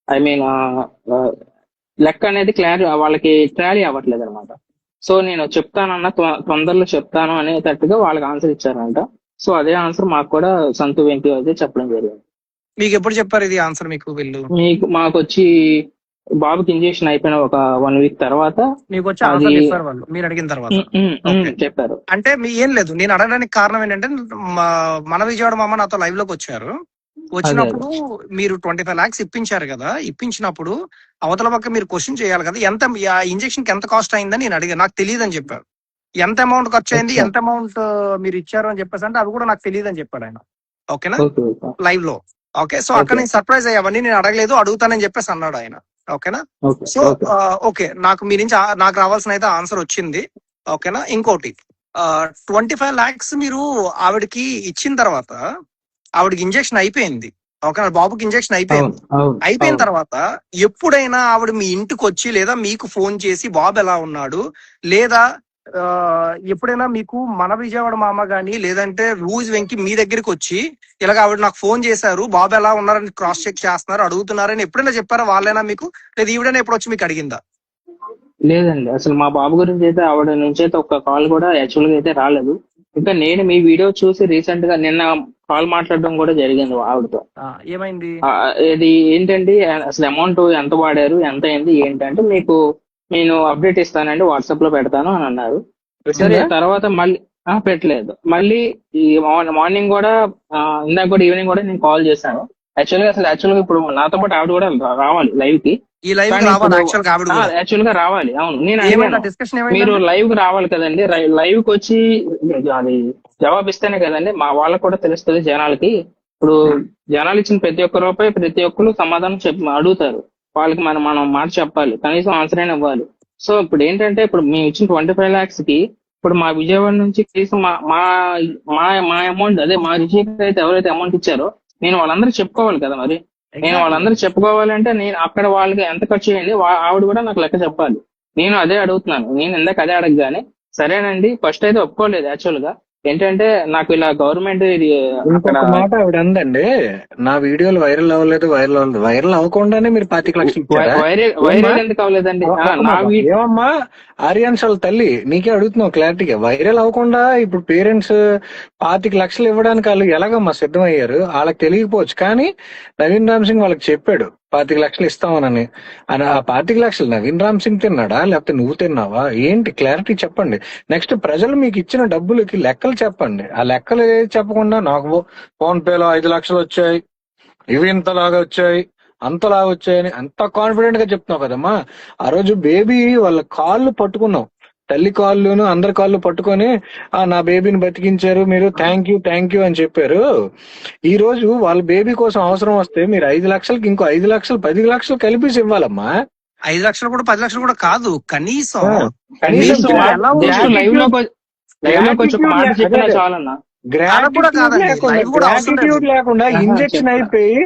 ఐ మీన్ లెక్క అనేది వాళ్ళకి టాలీ అవ్వట్లేదు అనమాట. సో నేను చెప్తానన్నా తొందరలో చెప్తాను అనేటట్టుగా వాళ్ళకి ఆన్సర్ ఇచ్చారంట. సో అదే ఆన్సర్ మాకు కూడా సంతు వెంకీ అయితే చెప్పడం జరిగింది. మీకు ఎప్పుడు చెప్పారు ఇది ఆన్సర్ మీకు వీళ్ళు? మాకు వచ్చి బాబుకి ఇంజెక్షన్ అయిపోయిన ఒక 1 week తర్వాత మీకు వచ్చి ఆన్సర్ చెప్పారు వాళ్ళు మీరు అడిగిన తర్వాత? Okay. చెప్పారు. అంటే మీ ఏం లేదు, నేను అడగడానికి కారణం ఏంటంటే మన విజయవాడ మామ నాతో లైవ్ లోకి వచ్చారు. వచ్చినప్పుడు మీరు 25 lakhs ఇప్పించారు కదా, ఇప్పించినప్పుడు అవతల పక్క మీరు క్వశ్చన్ చేయాలి కదా, ఎంత ఇంజెక్షన్ కి ఎంత కాస్ట్ అయిందని నేను అడిగాను. నాకు తెలియదు అని చెప్పారు. ఎంత అమౌంట్ ఖర్చు అయింది, ఎంత అమౌంట్ మీరు ఇచ్చారు అని చెప్పేసి అంటే అవి కూడా నాకు తెలియదు అని చెప్పాడు ఆయన. ఓకేనా, లైవ్ లో. ఓకే, సో అక్కడ నేను సర్ప్రైజ్ అయ్యావని నేను అడగలేదు, అడుగుతానని చెప్పేసి అన్నాడు ఆయన. ఓకేనా, సో ఓకే, నాకు మీ నుంచి నాకు రావాల్సిన అయితే ఆన్సర్ వచ్చింది. ఓకేనా, ఇంకోటి 25 lakhs మీరు ఆవిడకి ఇచ్చిన తర్వాత ఆవిడకి ఇంజెక్షన్ అయిపోయింది. ఓకేనా, బాబుకి ఇంజెక్షన్ అయిపోయింది. అయిపోయిన తర్వాత ఎప్పుడైనా ఆవిడ మీ ఇంటికి వచ్చి లేదా మీకు ఫోన్ చేసి బాబు ఎలా ఉన్నాడు, లేదా ఎప్పుడైనా మీకు మన విజయవాడ మామ గాని లేదంటే రూజ్ వెంకి మీ దగ్గరికి వచ్చి ఇలాగ ఆవిడ నాకు ఫోన్ చేశారు, బాబు ఎలా ఉన్నారని క్రాస్ చెక్ చేస్తున్నారు, అడుగుతున్నారని ఎప్పుడైనా చెప్పారా వాళ్ళైనా మీకు, లేదా ఈవిడైనా ఎప్పుడు వచ్చి మీకు అడిగిందా? లేదండి, అసలు మా బాబు గురించి అయితే ఆవిడ నుంచి అయితే ఒక కాల్ కూడా యాక్చువల్ గా అయితే రాలేదు. ఇంకా నేను మీ వీడియో చూసి రీసెంట్ గా నిన్న కాల్ మాట్లాడడం కూడా జరిగింది ఆవిడతో. ఏమైంది ఇది ఏంటంటే అసలు అమౌంట్ ఎంత వాడారు, ఎంత అయింది ఏంటంటే మీకు నేను అప్డేట్ ఇస్తానండి, వాట్సాప్ లో పెడతాను అని అన్నారు. సరే, తర్వాత మళ్ళీ పెట్టలేదు. మళ్ళీ ఈ మార్నింగ్ కూడా ఇందాక కూడా ఈవినింగ్ కూడా నేను కాల్ చేశాను. యాక్చువల్ గా ఇప్పుడు నాతో పాటు ఆవిడ కూడా రావాలి లైవ్ కి. యాక్చువల్ గా రావాలి. అవును, నేను మీరు లైవ్ కి రావాలి కదండి, లైవ్ కి వచ్చి అది జవాబు ఇస్తేనే కదండి మా వాళ్ళకి కూడా తెలుస్తుంది జనాలకి. ఇప్పుడు జనాలు ఇచ్చిన ప్రతి ఒక్క రూపాయి ప్రతి ఒక్కరు సమాధానం అడుగుతారు. వాళ్ళకి మనం మాట చెప్పాలి, కనీసం ఆన్సర్ అయినా ఇవ్వాలి. సో ఇప్పుడు ఏంటంటే ఇప్పుడు మేము ఇచ్చిన 25 lakhs కి ఇప్పుడు మా విజయవాడ నుంచి కనీసం మా అమౌంట్ అదే మా రిషికి అయితే ఎవరైతే అమౌంట్ ఇచ్చారో నేను వాళ్ళందరూ చెప్పుకోవాలి కదా. మరి నేను వాళ్ళందరూ చెప్పుకోవాలంటే నేను అక్కడ వాళ్ళకి ఎంత ఖర్చు అయ్యింది ఆవిడ కూడా నాకు లెక్క చెప్పాలి. నేను అదే అడుగుతున్నాను. నేను ఇందాక అదే అడగగానే సరేనండి ఫస్ట్ అయితే ఒప్పుకోలేదు. యాక్చువల్ గా ఏంటంటే నాకు ఇలా గవర్నమెంట్ మాట ఆవిడ అందండి, నా వీడియోలు వైరల్ అవ్వలేదు, వైరల్ అవ్వకుండానే మీరు 25 లక్షలు వైరల్ ఎందుకు అవ్వలేదండి? ఏమమ్మా ఆర్యాన్స్ వాళ్ళ తల్లి, నీకే అడుగుతున్నావు క్లారిటీగా. వైరల్ అవ్వకుండా ఇప్పుడు పేరెంట్స్ 25 లక్షలు ఇవ్వడానికి వాళ్ళు ఎలాగమ్మా సిద్ధమయ్యారు? వాళ్ళకి తెలియకపోవచ్చు, కానీ నవీన్ రామ్ సింగ్ వాళ్ళకి చెప్పాడు 25 లక్షలు ఇస్తామనని. ఆ 25 లక్షలు నవీన్ రామ్ సింగ్ తిన్నాడా లేకపోతే నువ్వు తిన్నావా ఏంటి? క్లారిటీ చెప్పండి. నెక్స్ట్ ప్రజలు మీకు ఇచ్చిన డబ్బులకి లెక్కలు చెప్పండి. ఆ లెక్కలు చెప్పకుండా నాకు ఫోన్ పేలో 5 లక్షలు వచ్చాయి, ఇవి ఇంతలాగా వచ్చాయి, అంతలాగా వచ్చాయని అంత కాన్ఫిడెంట్ గా చెప్తున్నావు కదమ్మా. ఆ రోజు బేబీ వాళ్ళ కాళ్ళు పట్టుకున్నావు, తల్లి కాళ్ళును అందరి కాళ్ళు పట్టుకొని నా బేబీని బతికించారు మీరు, థ్యాంక్ యూ అని చెప్పారు. ఈ రోజు వాళ్ళ బేబీ కోసం అవసరం వస్తే మీరు 5 లక్షలకి ఇంకో 5 లక్షలు 10 లక్షలు కలిపేసి ఇవ్వాలమ్మా. 5 లక్షలు కూడా 10 లక్షలు కూడా కాదు, కనీసం లైవ్ లోకి వచ్చి ఒక మాట చెప్పినా చాలన్నా. వాళ్ళకు కూడా కాదండి, లైవ్ కూడా అవసరం లేదు. గ్రాటిట్యూడ్ లేకుండా ఆహా, ఇంజెక్షన్ చెప్తా. అయిపోయి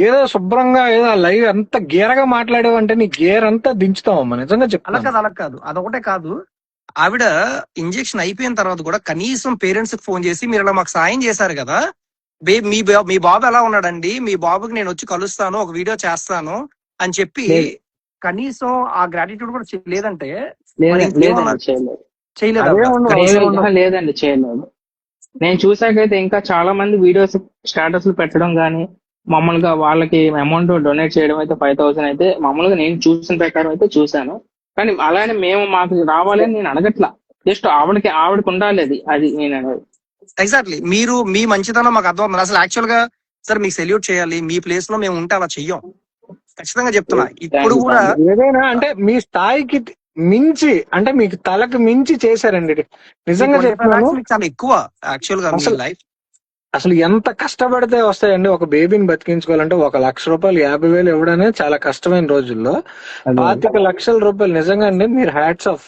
ఏదో శుభ్రంగా ఏదో లైవ్ అంత గేరగా మాట్లాడేవంటే నీ గేర్ అంతా దించుతావమ్మా, నిజంగా అలా చెప్తాను. కాదు, అలా కాదు, అదొకటే కాదు. ఆవిడ ఇంజెక్షన్ అయిపోయిన తర్వాత కూడా కనీసం పేరెంట్స్ కి ఫోన్ చేసి మీరు ఇలా మాకు సాయం చేశారు కదా, మీ బాబు ఎలా ఉన్నాడండి, మీ బాబుకి నేను వచ్చి కలుస్తాను, ఒక వీడియో చేస్తాను అని చెప్పి లేదు. కనీసం ఆ గ్రాటిట్యూడ్ కూడా లేదంటే లేదండి, ఇంకేమన్నా చేయలేదు. చేయలేదు అదే ఆవిడ. ఉండదు, నేను అవసరం ఉండదు. లేదండి, చేయలేదు. నేను చూసాకైతే ఇంకా చాలా మంది వీడియోస్ స్టేటస్లు పెట్టడం కానీ మామూలుగా వాళ్ళకి అమౌంట్ డొనేట్ చేయడం అయితే 5,000 అయితే మామూలుగా నేను చూసిన ప్రకారం అయితే చూశాను. కానీ అలానే మేము మాకు రావాలని నేను అడగట్లా, జస్ట్ ఆవిడకి ఉండాలి అది నేను అనేది. ఎగ్జాక్ట్లీ, మీరు మీ మంచితనం మాకు అర్థం అవుతుంది. అసలు యాక్చువల్ గా సార్ మీకు సెల్యూట్ చేయాలి, మీ ప్లేస్ లో మేము ఉంటే అలా చెయ్యం, ఖచ్చితంగా చెప్తున్నా. ఇప్పుడు కూడా ఏదైనా అంటే మీ స్థాయికి మించి, అంటే మీకు తలకు మించి చేశారండి ఇది. నిజంగా 25 చెప్తున్నాను. lakhs మీకు చాలా ఎక్కువ యాక్చువల్ గా మీ అసలు- లైఫ్. అసలు ఎంత కష్టపడితే వస్తాయండి ఒక బేబీని బతికించుకోవాలంటే. 1,00,000 రూపాయలు 50,000 ఇవ్వడమే చాలా కష్టమైన రోజుల్లో 25 లక్షల రూపాయలు నిజంగా అండి, మీరు హ్యాట్స్ ఆఫ్.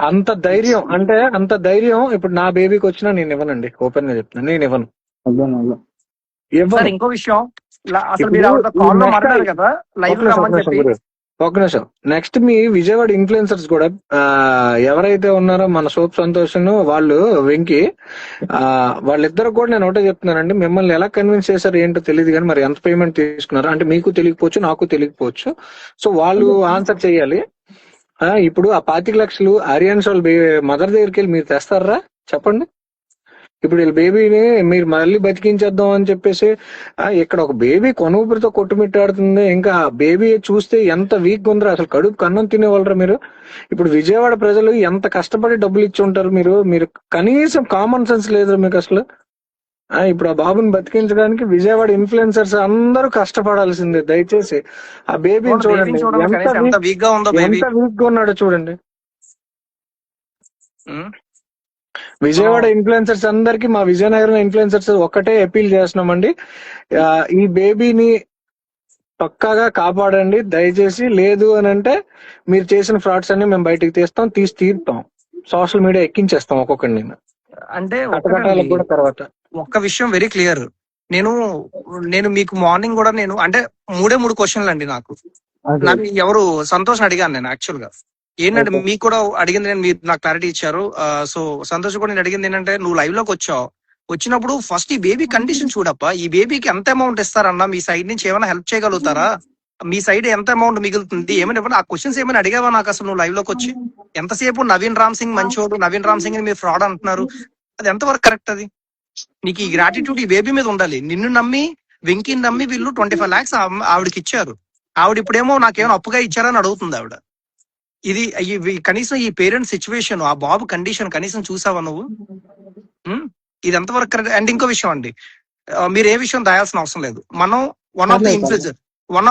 అంత ధైర్యం, అంటే అంత ధైర్యం ఇప్పుడు నా బేబీకి వచ్చినా నేను ఇవ్వనండి, ఓపెన్ గా చెప్తున్నాను, నేను ఇవ్వను. సార్ ఇవ్వను. ఇంకో విషయం, అసలు ఇప్పుడు మీరు ఆవిడ కాల్ లో next మాట్లాడారు కదా, లైవ్ ఒక నిమిషం, రమ్మని చెప్పి. ఒక నిమిషం. నెక్స్ట్ మీ విజయవాడ ఇన్ఫ్లుయెన్సర్స్ కూడా ఎవరైతే ఉన్నారో మన సోప్ సంతోష్ వాళ్ళు వెంకి, వాళ్ళిద్దరు కూడా నేను ఒకటే చెప్తున్నానండి, మిమ్మల్ని ఎలా కన్విన్స్ చేశారు ఏంటో తెలియదు కానీ మరి ఎంత పేమెంట్ తీసుకున్నారు అంటే మీకు తెలియకపోవచ్చు, నాకు తెలియకపోవచ్చు. సో వాళ్ళు ఆన్సర్ చేయాలి. ఇప్పుడు ఆ 25 లక్షలు ఆర్యాన్స్ వాళ్ళ మదర్ దగ్గరికి వెళ్ళి మీరు తెస్తారా చెప్పండి. ఇప్పుడు వీళ్ళ బేబీని మీరు మళ్ళీ బతికించేద్దాం అని చెప్పేసి ఇక్కడ ఒక బేబీ కొనుగురితో కొట్టుమిట్టాడుతుంది. ఇంకా ఆ బేబీ చూస్తే ఎంత వీక్ ఉందరో, అసలు కడుపు కన్నం తినేవాళ్ళరా మీరు. ఇప్పుడు విజయవాడ ప్రజలు ఎంత కష్టపడి డబ్బులు ఇచ్చి ఉంటారు, మీరు కనీసం కామన్ సెన్స్ లేదు మీకు అసలు. ఇప్పుడు ఆ బాబుని బతికించడానికి విజయవాడ ఇన్ఫ్లుయెన్సర్స్ అందరూ కష్టపడాల్సిందే. దయచేసి ఆ బేబీని చూడండి ఎంత వీక్ గా ఉందో బేబీ. ఎంత వీక్ గా ఉన్నాడో చూడండి. విజయవాడ ఇన్ఫ్లుయెన్సర్స్ అందరికి, మా విజయనగరం ఇన్ఫ్లుయెన్సర్స్ ఒక్కటే అపీల్ చేస్తున్నామండి, ఈ బేబీని పక్కాగా కాపాడండి దయచేసి. లేదు అని అంటే మీరు చేసిన ఫ్రాడ్స్ అన్ని మేము బయటకు తీస్తాం, సోషల్ మీడియా ఎక్కించేస్తాం ఒక్కొక్కడిని. అంటే కట్టకట్టాలకు కూడా తర్వాత ఒక్క విషయం వెరీ క్లియర్, నేను మీకు మార్నింగ్ కూడా నేను అంటే 3 క్వశ్చన్లు అండి నాకు ఎవరు సంతోష్ అడిగాను నేను యాక్చువల్ గా. ఏంటంటే మీకు కూడా అడిగింది, నేను మీరు నాకు క్లారిటీ ఇచ్చారు. సో సంతోష్ కూడా నేను అడిగింది ఏంటంటే, నువ్వు లైవ్ లోకి వచ్చినప్పుడు ఫస్ట్ ఈ బేబీ కండిషన్ చూడప్ప, ఈ బేబీకి ఎంత అమౌంట్ ఇస్తారన్నా, మీ సైడ్ నుంచి ఏమైనా హెల్ప్ చేయగలుగుతారా, మీ సైడ్ ఎంత అమౌంట్ మిగులుతుంది, ఏమైనా ఆ క్వశ్చన్స్ ఏమైనా అడిగావా నాకు అసలు నువ్వు లైవ్ లోకి వచ్చి? ఎంతసేపు నవీన్ రామ్ సింగ్ మంచోడు, నవీన్ రామ్ సింగ్ మీరు ఫ్రాడ్ అంటున్నారు, అది ఎంతవరకు కరెక్ట్? అది నీకు ఈ గ్రాటిట్యూడ్ ఈ బేబీ మీద ఉండాలి. నిన్ను నమ్మి, వెంకీని నమ్మి వీళ్ళు 25 lakhs ఆవిడకి ఇచ్చారు. ఆవిడ ఇప్పుడేమో నాకేమైనా అప్పుగా ఇచ్చారని అడుగుతుంది ఆవిడ. ఇది కనీసం ఈ పేరెంట్స్ సిచ్యువేషన్, ఆ బాబు కండిషన్ కనీసం చూసావా నువ్వు? ఇది ఎంతవరకు కరెక్ట్? అండ్ ఇంకో విషయం అండి, మీరు ఏ విషయం దాయాల్సిన అవసరం లేదు. మనం one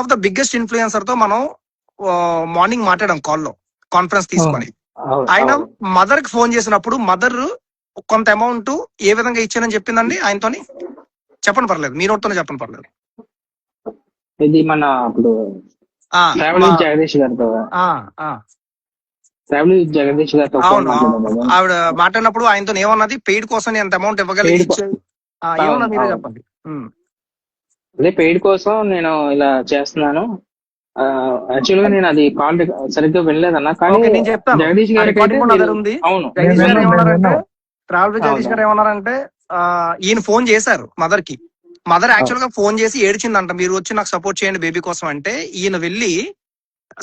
of the biggest influencer తో మనం మార్నింగ్ మాట్లాడాం కాల్లో, కాన్ఫరెన్స్ తీసుకొని. ఆయన మదర్ కి ఫోన్ చేసినప్పుడు మదర్ కొంత అమౌంట్ ఏ విధంగా ఇచ్చానని చెప్పిందండి ఆయనతోని? చెప్పండి పర్లేదు, మీ నోట్తోనే చెప్పండి పర్లేదు. ఇది మన ఇప్పుడు జగదీష్ గారితో జగదీష్ గారితో అవును, ఆవిడ మాట్లాడినప్పుడు ఆయనతో ఏమన్నది? పెయిడ్ కోసం ఎంత అమౌంట్ ఇవ్వగలిగి ఏమన్నా మీరే చెప్పండి. అదే పెయిడ్ కోసం నేను ఇలా చేస్తున్నాను. యాక్చువల్ గా నేను అది కాల్ సరిగ్గా వినలేదన్నా, కానీ నేను చెప్తాను. జగదీష్ గారికి అవును జగదీష్ గారు ఏమన్నారంటే, ట్రావెల్ జగదీష్ గారు ఏమన్నారంటే, ఈయన ఫోన్ చేశారు మదర్ కి. మదర్ యాక్చువల్ గా ఫోన్ చేసి ఏడ్చిందంట, మీరు వచ్చి నాకు సపోర్ట్ చేయండి బేబీ కోసం అంటే. ఈయన వెళ్ళి,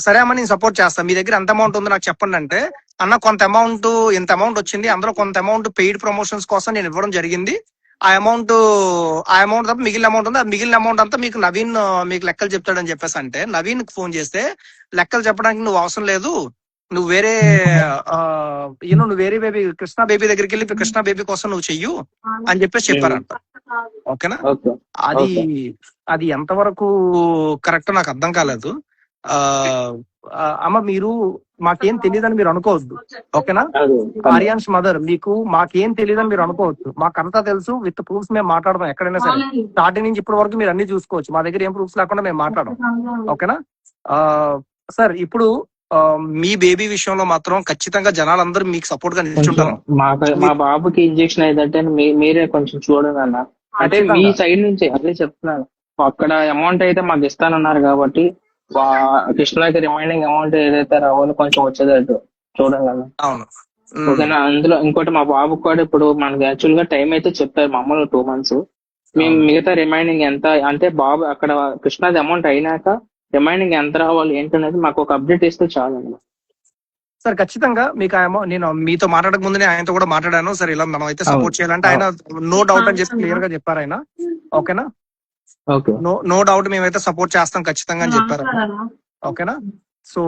సరే అమ్మ నేను సపోర్ట్ చేస్తాను, మీ దగ్గర ఎంత అమౌంట్ ఉందో నాకు చెప్పండి అంటే, అన్న కొంత అమౌంట్, ఇంత అమౌంట్ వచ్చింది, అందులో కొంత అమౌంట్ పెయిడ్ ప్రమోషన్స్ కోసం నేను ఇవ్వడం జరిగింది. ఆ అమౌంట్ తప్ప మిగిలిన అమౌంట్ ఉంది, ఆ మిగిలిన అమౌంట్ అంతా మీకు నవీన్ మీకు లెక్కలు చెప్తాడని చెప్పేసి అంటే, నవీన్ కి ఫోన్ చేస్తే లెక్కలు చెప్పడానికి నువ్వు అవసరం లేదు, నువ్వు వేరే నువ్వు వేరే బేబీ కృష్ణ బేబీ దగ్గరికి వెళ్ళి కృష్ణ బేబీ కోసం నువ్వు చెయ్యు అని చెప్పేసి చెప్పారంట. ఓకేనా? అది ఎంతవరకు కరెక్ట్ నాకు అర్థం కాలేదు. అమ్మ మీరు మాకేం తెలియదని మీరు అనుకోవద్దు, ఓకేనా? ఆర్యాన్స్ మదర్, మీకు మాకేం తెలియదని మీరు అనుకోవద్దు, మాకంతా తెలుసు. విత్ ప్రూఫ్స్ మేము మాట్లాడదాం ఎక్కడైనా సరే, స్టార్టింగ్ నుంచి ఇప్పటి వరకు మీరు అన్ని చూసుకోవచ్చు, మా దగ్గర ఏం ప్రూఫ్స్ లేకుండా మేము మాట్లాడడం, ఓకేనా? సార్ ఇప్పుడు మీ బేబీ విషయంలో మాత్రం ఖచ్చితంగా జనాలందరూ మీకు సపోర్ట్ గా కొంచెం నిల్చుంటారు. మా బాబుకి ఇంజెక్షన్ అయ్యేటట్టు మీరే కొంచెం చూడండి అన్న. అంటే మీ ఖచ్చితంగా. సైడ్ నుంచి అదే చెప్తున్నాను. అక్కడ అమౌంట్ అయితే మాకు ఇస్తానన్నారు కాబట్టి కృష్ణకి రిమైనింగ్ అమౌంట్ ఏదైతే రావాలో కొంచెం వచ్చేటట్టు చూడండి అన్న. అవును. ఓకేనా. అందులో ఇంకోటి మా బాబుకి కూడా ఇప్పుడు మనకి యాక్చువల్ గా టైం అయితే చెప్పారు మామూలు 2 months. మేము మిగతా రిమైనింగ్ ఎంత అంటే బాబు అక్కడ కృష్ణది అమౌంట్ అయినాక రిమైనింగ్ ఎంత రావాలి ఏంటనేది మాకు ఒక అప్డేట్ ఇస్తే చాలు. సార్ ఖచ్చితంగా మీకు నేను మీతో మాట్లాడక ముందునే ఆయనతో కూడా మాట్లాడాను. సరే ఇలా మనం అయితే సపోర్ట్ చేయాలంటే ఆయన నో డౌట్ అని చెప్పి క్లియర్ గా చెప్పారు ఆయన. ఓకేనా. ఓకే. నో డౌట్ మేమైతే సపోర్ట్ చేస్తాం ఖచ్చితంగా అని చెప్పారు. ఓకేనా. సో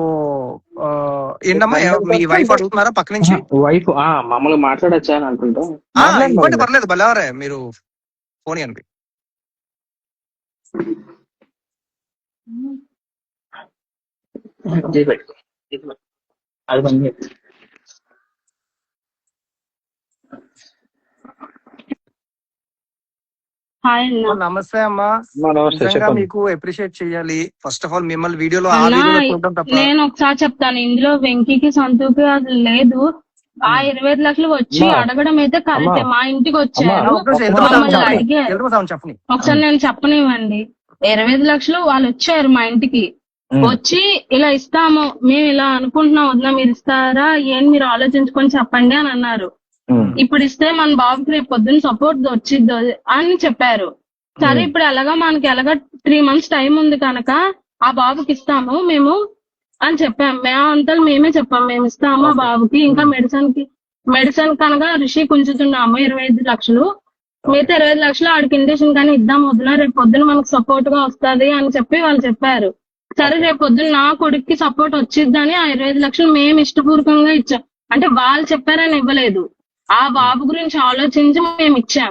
ఏంటమ్మా మీ వైఫ్ అడుగుతున్నారా పక్క నుంచి? వైఫ్ మామూలుగా మాట్లాడచ్చా అని అనుకుంటా. ఇవ్వండి పర్లేదు బలవరే మీరు ఫోన్ ఇవ్వండి. అది పని హాయ్ అన్న. నమస్తే అమ్మా. నమస్తే, నిజంగా చెప్పండి. మీకు అప్రిషియేట్ చేయాలి. ఫస్ట్ ఆఫ్ ఆల్ మిమ్మల్ని వీడియోలో ఆ అన్నా, వీడియోలో చూడడం తప్ప నేను ఒకసారి చెప్తాను. ఇందులో వెంకీకి సంతూకి అది లేదు. ఆ 25 లక్షలు వచ్చి అమ్మా. అడగడం అయితే కరెక్టే. మా ఇంటికి వచ్చారు, ఎంతమంది మమ్మల్ని అడిగారు. చెప్పని ఒకసారి నేను చెప్పనివ్వండి. 25 లక్షలు వాళ్ళు వచ్చారు మా ఇంటికి. వచ్చి ఇలా ఇస్తాము మేము ఇలా అనుకుంటున్నాం వద్దా మీరు ఇస్తారా ఏం మీరు ఆలోచించుకొని చెప్పండి అని అన్నారు. ఇప్పుడు ఇస్తే మన బాబుకి రేపు పొద్దున్న సపోర్ట్ వచ్చిద్ది అని చెప్పారు. సరే ఇప్పుడు మనకి 3 months టైం ఉంది కనుక ఆ బాబుకి ఇస్తాము మేము అని చెప్పాం. మేమంతా మేమే చెప్పాం మేము ఇస్తాము ఆ బాబుకి. ఇంకా మెడిసిన్ కనుక రిషి ఉంచుతున్నాము 25 లక్షలు. మిగతా 25 లక్షలు ఆడికి ఇండక్షన్ కానీ ఇద్దాం వద్దున రేపు పొద్దున మనకు సపోర్ట్ గా వస్తుంది అని చెప్పి వాళ్ళు చెప్పారు. సరే రేపు పొద్దున్న నా కొడుక్కి సపోర్ట్ వచ్చిద్దని ఆ 25 లక్షలు మేము ఇష్టపూర్వకంగా ఇచ్చాం. అంటే వాళ్ళు చెప్పారని ఇవ్వలేదు, ఆ బాబు గురించి ఆలోచించి మేము ఇచ్చాం.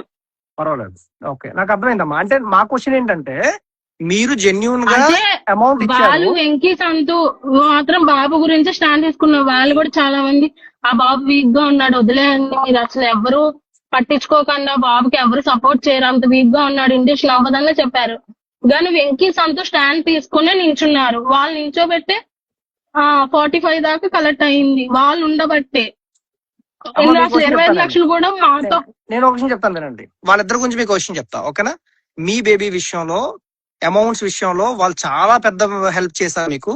పర్వాలేదు. ఓకే నాకు అర్థమైందమ్మా. అంటే మా క్వశ్చన్ ఏంటంటే మీరు జెన్యూన్ గా అంటే అమౌంట్ వాళ్ళు ఇచ్చారు. వెంకీ సంతు మాత్రం బాబు గురించి స్టాండ్ తీసుకున్నారు. వాళ్ళు కూడా చాలా మంది ఆ బాబు వీక్ గా ఉన్నాడు వదిలేయండి మీరు అసలు ఎవరు పట్టించుకోకుండా బాబుకి ఎవరు సపోర్ట్ చేయరు అంత వీక్ గా ఉన్నాడు ఇండక్షన్ అవ్వదనే చెప్పారు. కానీ వెంకీ సంతు స్టాండ్ తీసుకునే నించున్నారు. వాళ్ళు నించోబెట్టే 45 దాకా కలెక్ట్ అయింది వాళ్ళు ఉండబట్టే. అమ్మ, మీకు అసలు 25 లక్షలు కూడా మాతో నేను ఒక విషయం చెప్తాను వినండి. వాళ్ళిద్దరి గురించి మీకు క్వశ్చన్ చెప్తా. ఓకేనా. మీ బేబీ విషయంలో అమౌంట్స్ విషయంలో వాళ్ళు చాలా పెద్ద హెల్ప్ చేశారు మీకు.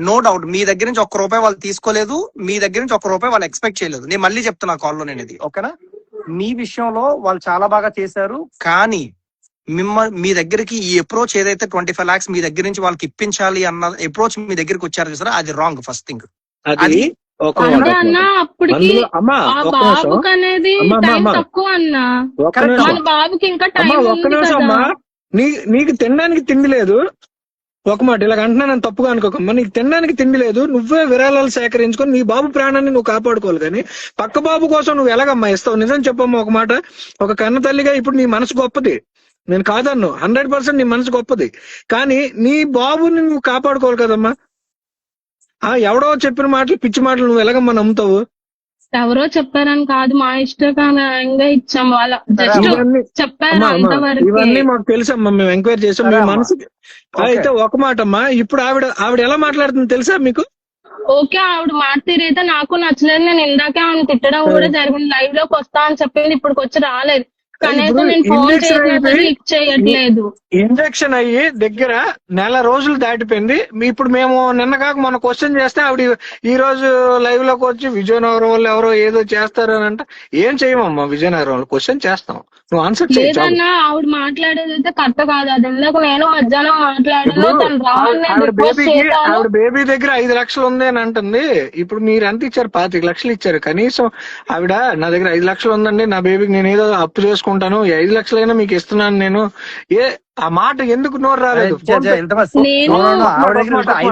నో డౌట్ మీ దగ్గర నుంచి ₹1 వాళ్ళు తీసుకోలేదు, మీ దగ్గర నుంచి ₹1 వాళ్ళు ఎక్స్పెక్ట్ చేయలేదు. నేను మళ్ళీ చెప్తున్నా కాల్లో నేను ఇది. ఓకేనా. మీ విషయంలో వాళ్ళు చాలా బాగా చేశారు. కానీ మీ దగ్గరికి ఈ అప్రోచ్ ఏదైతే 25 lakhs మీ దగ్గర నుంచి వాళ్ళకి ఇప్పించాలి అన్న అప్రోచ్ మీ దగ్గరికి వచ్చారు చూసారా, అది రాంగ్. ఫస్ట్ థింగ్ అది అంటే అన్న అప్పటికి ఆ బాబుకి అనేది టైం తక్కువ అన్న. మన బాబుకి ఇంకా టైం ఉంది కదా. నీకు తినడానికి తిండి లేదు. ఒక మాట ఇలాగ అంటున్నా నేను తప్పుగా అనుకోకమ్మా. నీకు తినడానికి తిండి లేదు, నువ్వే విరాళాలు సేకరించుకొని నీ బాబు ప్రాణాన్ని నువ్వు కాపాడుకోవాలి. కానీ పక్క బాబు కోసం నువ్వు ఎలాగమ్మా ఇస్తావు? నిజం చెప్పమ్మా ఒక మాట. ఒక కన్న తల్లిగా ఇప్పుడు నీ మనసు గొప్పది, నేను కాదన్ను. 100% నీ మనసు గొప్పది. కానీ నీ బాబుని నువ్వు కాపాడుకోవాలి కదమ్మా. ఎవడో చెప్పిన మాటలు పిచ్చి మాటలు నువ్వు ఎలాగమ్మా నమ్ముతావు? ఎవరో చెప్పారని కాదు, మా ఇష్టంగా ఇచ్చాం. వాళ్ళ జస్ట్ చెప్పారు అంతవరకు. ఇవన్నీ మాకు తెలుసమ్మా, మేము ఎంక్వైరీ చేసాం మీ మనసుకి. అయితే ఒక మాట అమ్మా, ఇప్పుడు ఆవిడ ఎలా మాట్లాడుతుంది తెలుసా మీకు? ఓకే ఆవిడ మాట తీరైతే నాకు నచ్చలేదు. నేను ఇందాకే ఆవిడ తిట్టడం కూడా జరిగింది. లైవ్ లోకి వస్తా అని చెప్పింది, ఇప్పటికి వచ్చి రాలేదు. కనీసం నేను ఫోన్ లిఫ్ట్ చేయట్లేదు. ఇంజక్షన్ అయ్యి దగ్గర 1 నెల రోజులు దాటిపోయింది. ఇప్పుడు మేము నిన్న కాక మొన్న క్వశ్చన్ చేస్తే ఆవిడ ఈ రోజు లైవ్ లోకి వచ్చి విజయనగరం వాళ్ళు ఎవరో ఏదో చేస్తారు అని అంటే ఏం చేయమమ్మా? విజయనగరం వాళ్ళు క్వశ్చన్ చేస్తాం, నువ్వు ఆన్సర్ లేదన్నా. ఆవిడ మాట్లాడేది అయితే కరెక్ట్ కాదు. అది ఇందాక నేను మధ్యాహ్నం మాట్లాడాను. ఆవిడ బేబీ దగ్గర 5 లక్షలు ఉంది అని అంటుంది. ఇప్పుడు మీరు ఎంత ఇచ్చారు? 25 లక్షలు ఇచ్చారు. కనీసం ఆవిడ నా దగ్గర 5 లక్షలు ఉందండి, నా బేబీకి నేను ఏదో అప్పు చేసుకుంటాను, 5 లక్షలైనా మీకు ఇస్తున్నాను నేను. ఆ మాట ఎందుకు నోరు రాలేదు? 5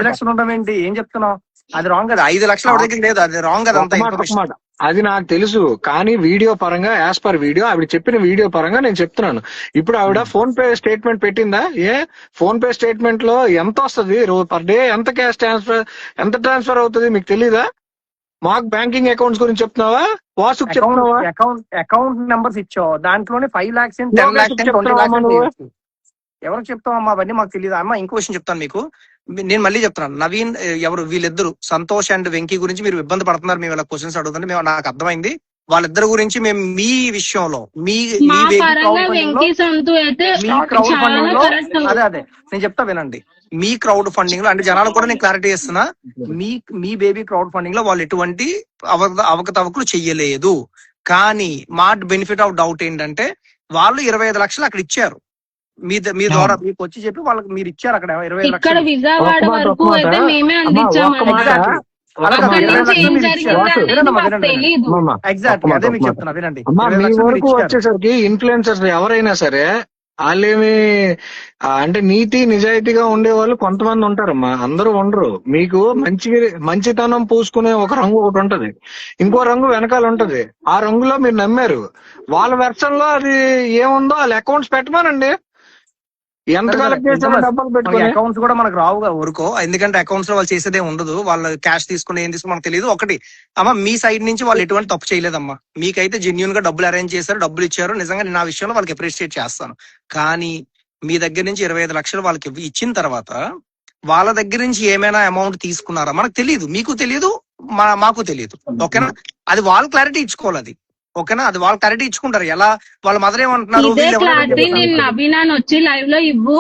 లక్షలు ఉండమేంటి? ఏం చెప్తున్నావు? అది రాంగ్ కదా. 5 లక్షలు ఆవిడ దగ్గర లేదు, అది రాంగ్. అదంతా అది నాకు తెలుసు. కానీ వీడియో పరంగా యాజ్ పర్ వీడియో ఆవిడ చెప్పిన వీడియో పరంగా నేను చెప్తున్నాను. ఇప్పుడు ఆవిడ ఫోన్ పే స్టేట్మెంట్ పెట్టిందా? ఫోన్ పే స్టేట్మెంట్ లో ఎంత వస్తుంది పర్ డే, ఎంత క్యాష్ ట్రాన్స్ఫర్ అవుతుంది మీకు తెలీదా? మాకు బ్యాంకింగ్ అకౌంట్స్ గురించి చెప్తున్నావా? వాసుకు చెప్తున్నావా? అకౌంట్ నెంబర్స్ ఇచ్చావు, దాంట్లోనే 5 lakhs 10 lakhs 20 lakhs ఎవరికి చెప్తామమ్మా అవన్నీ మాకు తెలియదు అమ్మా. ఇంకో విషయం చెప్తాను మీకు, నేను మళ్ళీ చెప్తున్నాను. నవీన్ ఎవరు వీళ్ళిద్దరు సంతోష్ అండ్ వెంకీ గురించి మీరు ఇబ్బంది పడుతున్నారు, మేము ఇలా క్వశ్చన్స్ అడుగుతుంది, మేము నాకు అర్థమైంది. వాళ్ళిద్దరి గురించి మేము మీ విషయంలో మీ మా baby పరంగా crowd funding లో, వెంకీ సంతు అయితే మీ క్రౌడ్ చాలా ఫండింగ్ లో కరెక్ట్. అదే నేను చెప్తా వినండి. మీ క్రౌడ్ ఫండింగ్ లో అంటే జనాలు కూడా నేను క్లారిటీ ఇస్తున్నా, మీ బేబీ క్రౌడ్ ఫండింగ్ లో వాళ్ళు ఎటువంటి అవకతవకలు చెయ్యలేదు. కానీ మా బెనిఫిట్ ఆఫ్ డౌట్ ఏంటంటే వాళ్ళు 25 లక్షలు అక్కడ ఇచ్చారు, మీ ద్వారా మీకు వచ్చి చెప్పి వాళ్ళకి మీరు ఇచ్చారు అక్కడ 25 ఇక్కడ లక్షలు. విజయవాడ ఒక్క మాట, వరకు ఒక్క మాట. అయితే మేమే అందించామండి. Exactly. అలా కాదు, అక్కడి 20 నుంచి లక్షలు ఏం మీరు జరిగింది ఇచ్చారు. అనేది వినండమ్మా, మాకు వినండి. తెలీదు. ఎగ్జాక్ట్లీ అదే మీకు చెప్తున్నా వినండి. అమ్మా 20 మీ లక్షలు మీరు వరకు ఇచ్చారు. వచ్చేసరికి ఇన్ఫ్లుయెన్సర్స్ ఎవరైనా సరే వాళ్ళేమి అంటే నీతి నిజాయితీగా ఉండే వాళ్ళు కొంతమంది ఉంటారమ్మా, అందరూ ఉండరు. మీకు మంచితనం పూసుకునే ఒక రంగు ఒకటి ఉంటది, ఇంకో రంగు వెనకాల ఉంటది. ఆ రంగులో మీరు నమ్మారు. వాళ్ళ వెర్షన్ లో అది ఏముందో వాళ్ళ అకౌంట్స్ పెట్టమనండి, ఎంత కలెక్ట్ చేసారో డబ్బులు పెట్టుకుని. అకౌంట్స్ కూడా మనకు రావుగా ఊరుకో, ఎందుకంటే అకౌంట్స్ లో వాళ్ళు చేసేదే ఉండదు. వాళ్ళు క్యాష్ తీసుకుని ఏం తీసుకుని మనకు తెలియదు. ఒకటి అమ్మా, మీ సైడ్ నుంచి వాళ్ళు ఎటువంటి తప్పు చేయలేదమ్మా, మీకైతే జెన్యున్ గా డబ్బులు అరేంజ్ చేశారు, డబ్బులు ఇచ్చారు. నిజంగా నేను ఆ విషయంలో వాళ్ళకి అప్రిషియేట్ చేస్తాను. కానీ మీ దగ్గర నుంచి 25 లక్షలు వాళ్ళకి ఇచ్చిన తర్వాత వాళ్ళ దగ్గర నుంచి ఏమైనా అమౌంట్ తీసుకున్నారా మనకు తెలియదు, మీకు తెలియదు, మాకు తెలియదు. ఓకేనా, అది వాళ్ళు క్లారిటీ ఇచ్చుకోవాలి. అది ఓకేనా, అది వాళ్ళు క్లారిటీ ఇచ్చుకుంటారు. ఎలా వాళ్ళ మదర్ ఏమంటున్నారు, ఇదే క్లారిటీ నేను నవీనాన్ని వచ్చి లైవ్ లో ఇవ్వు,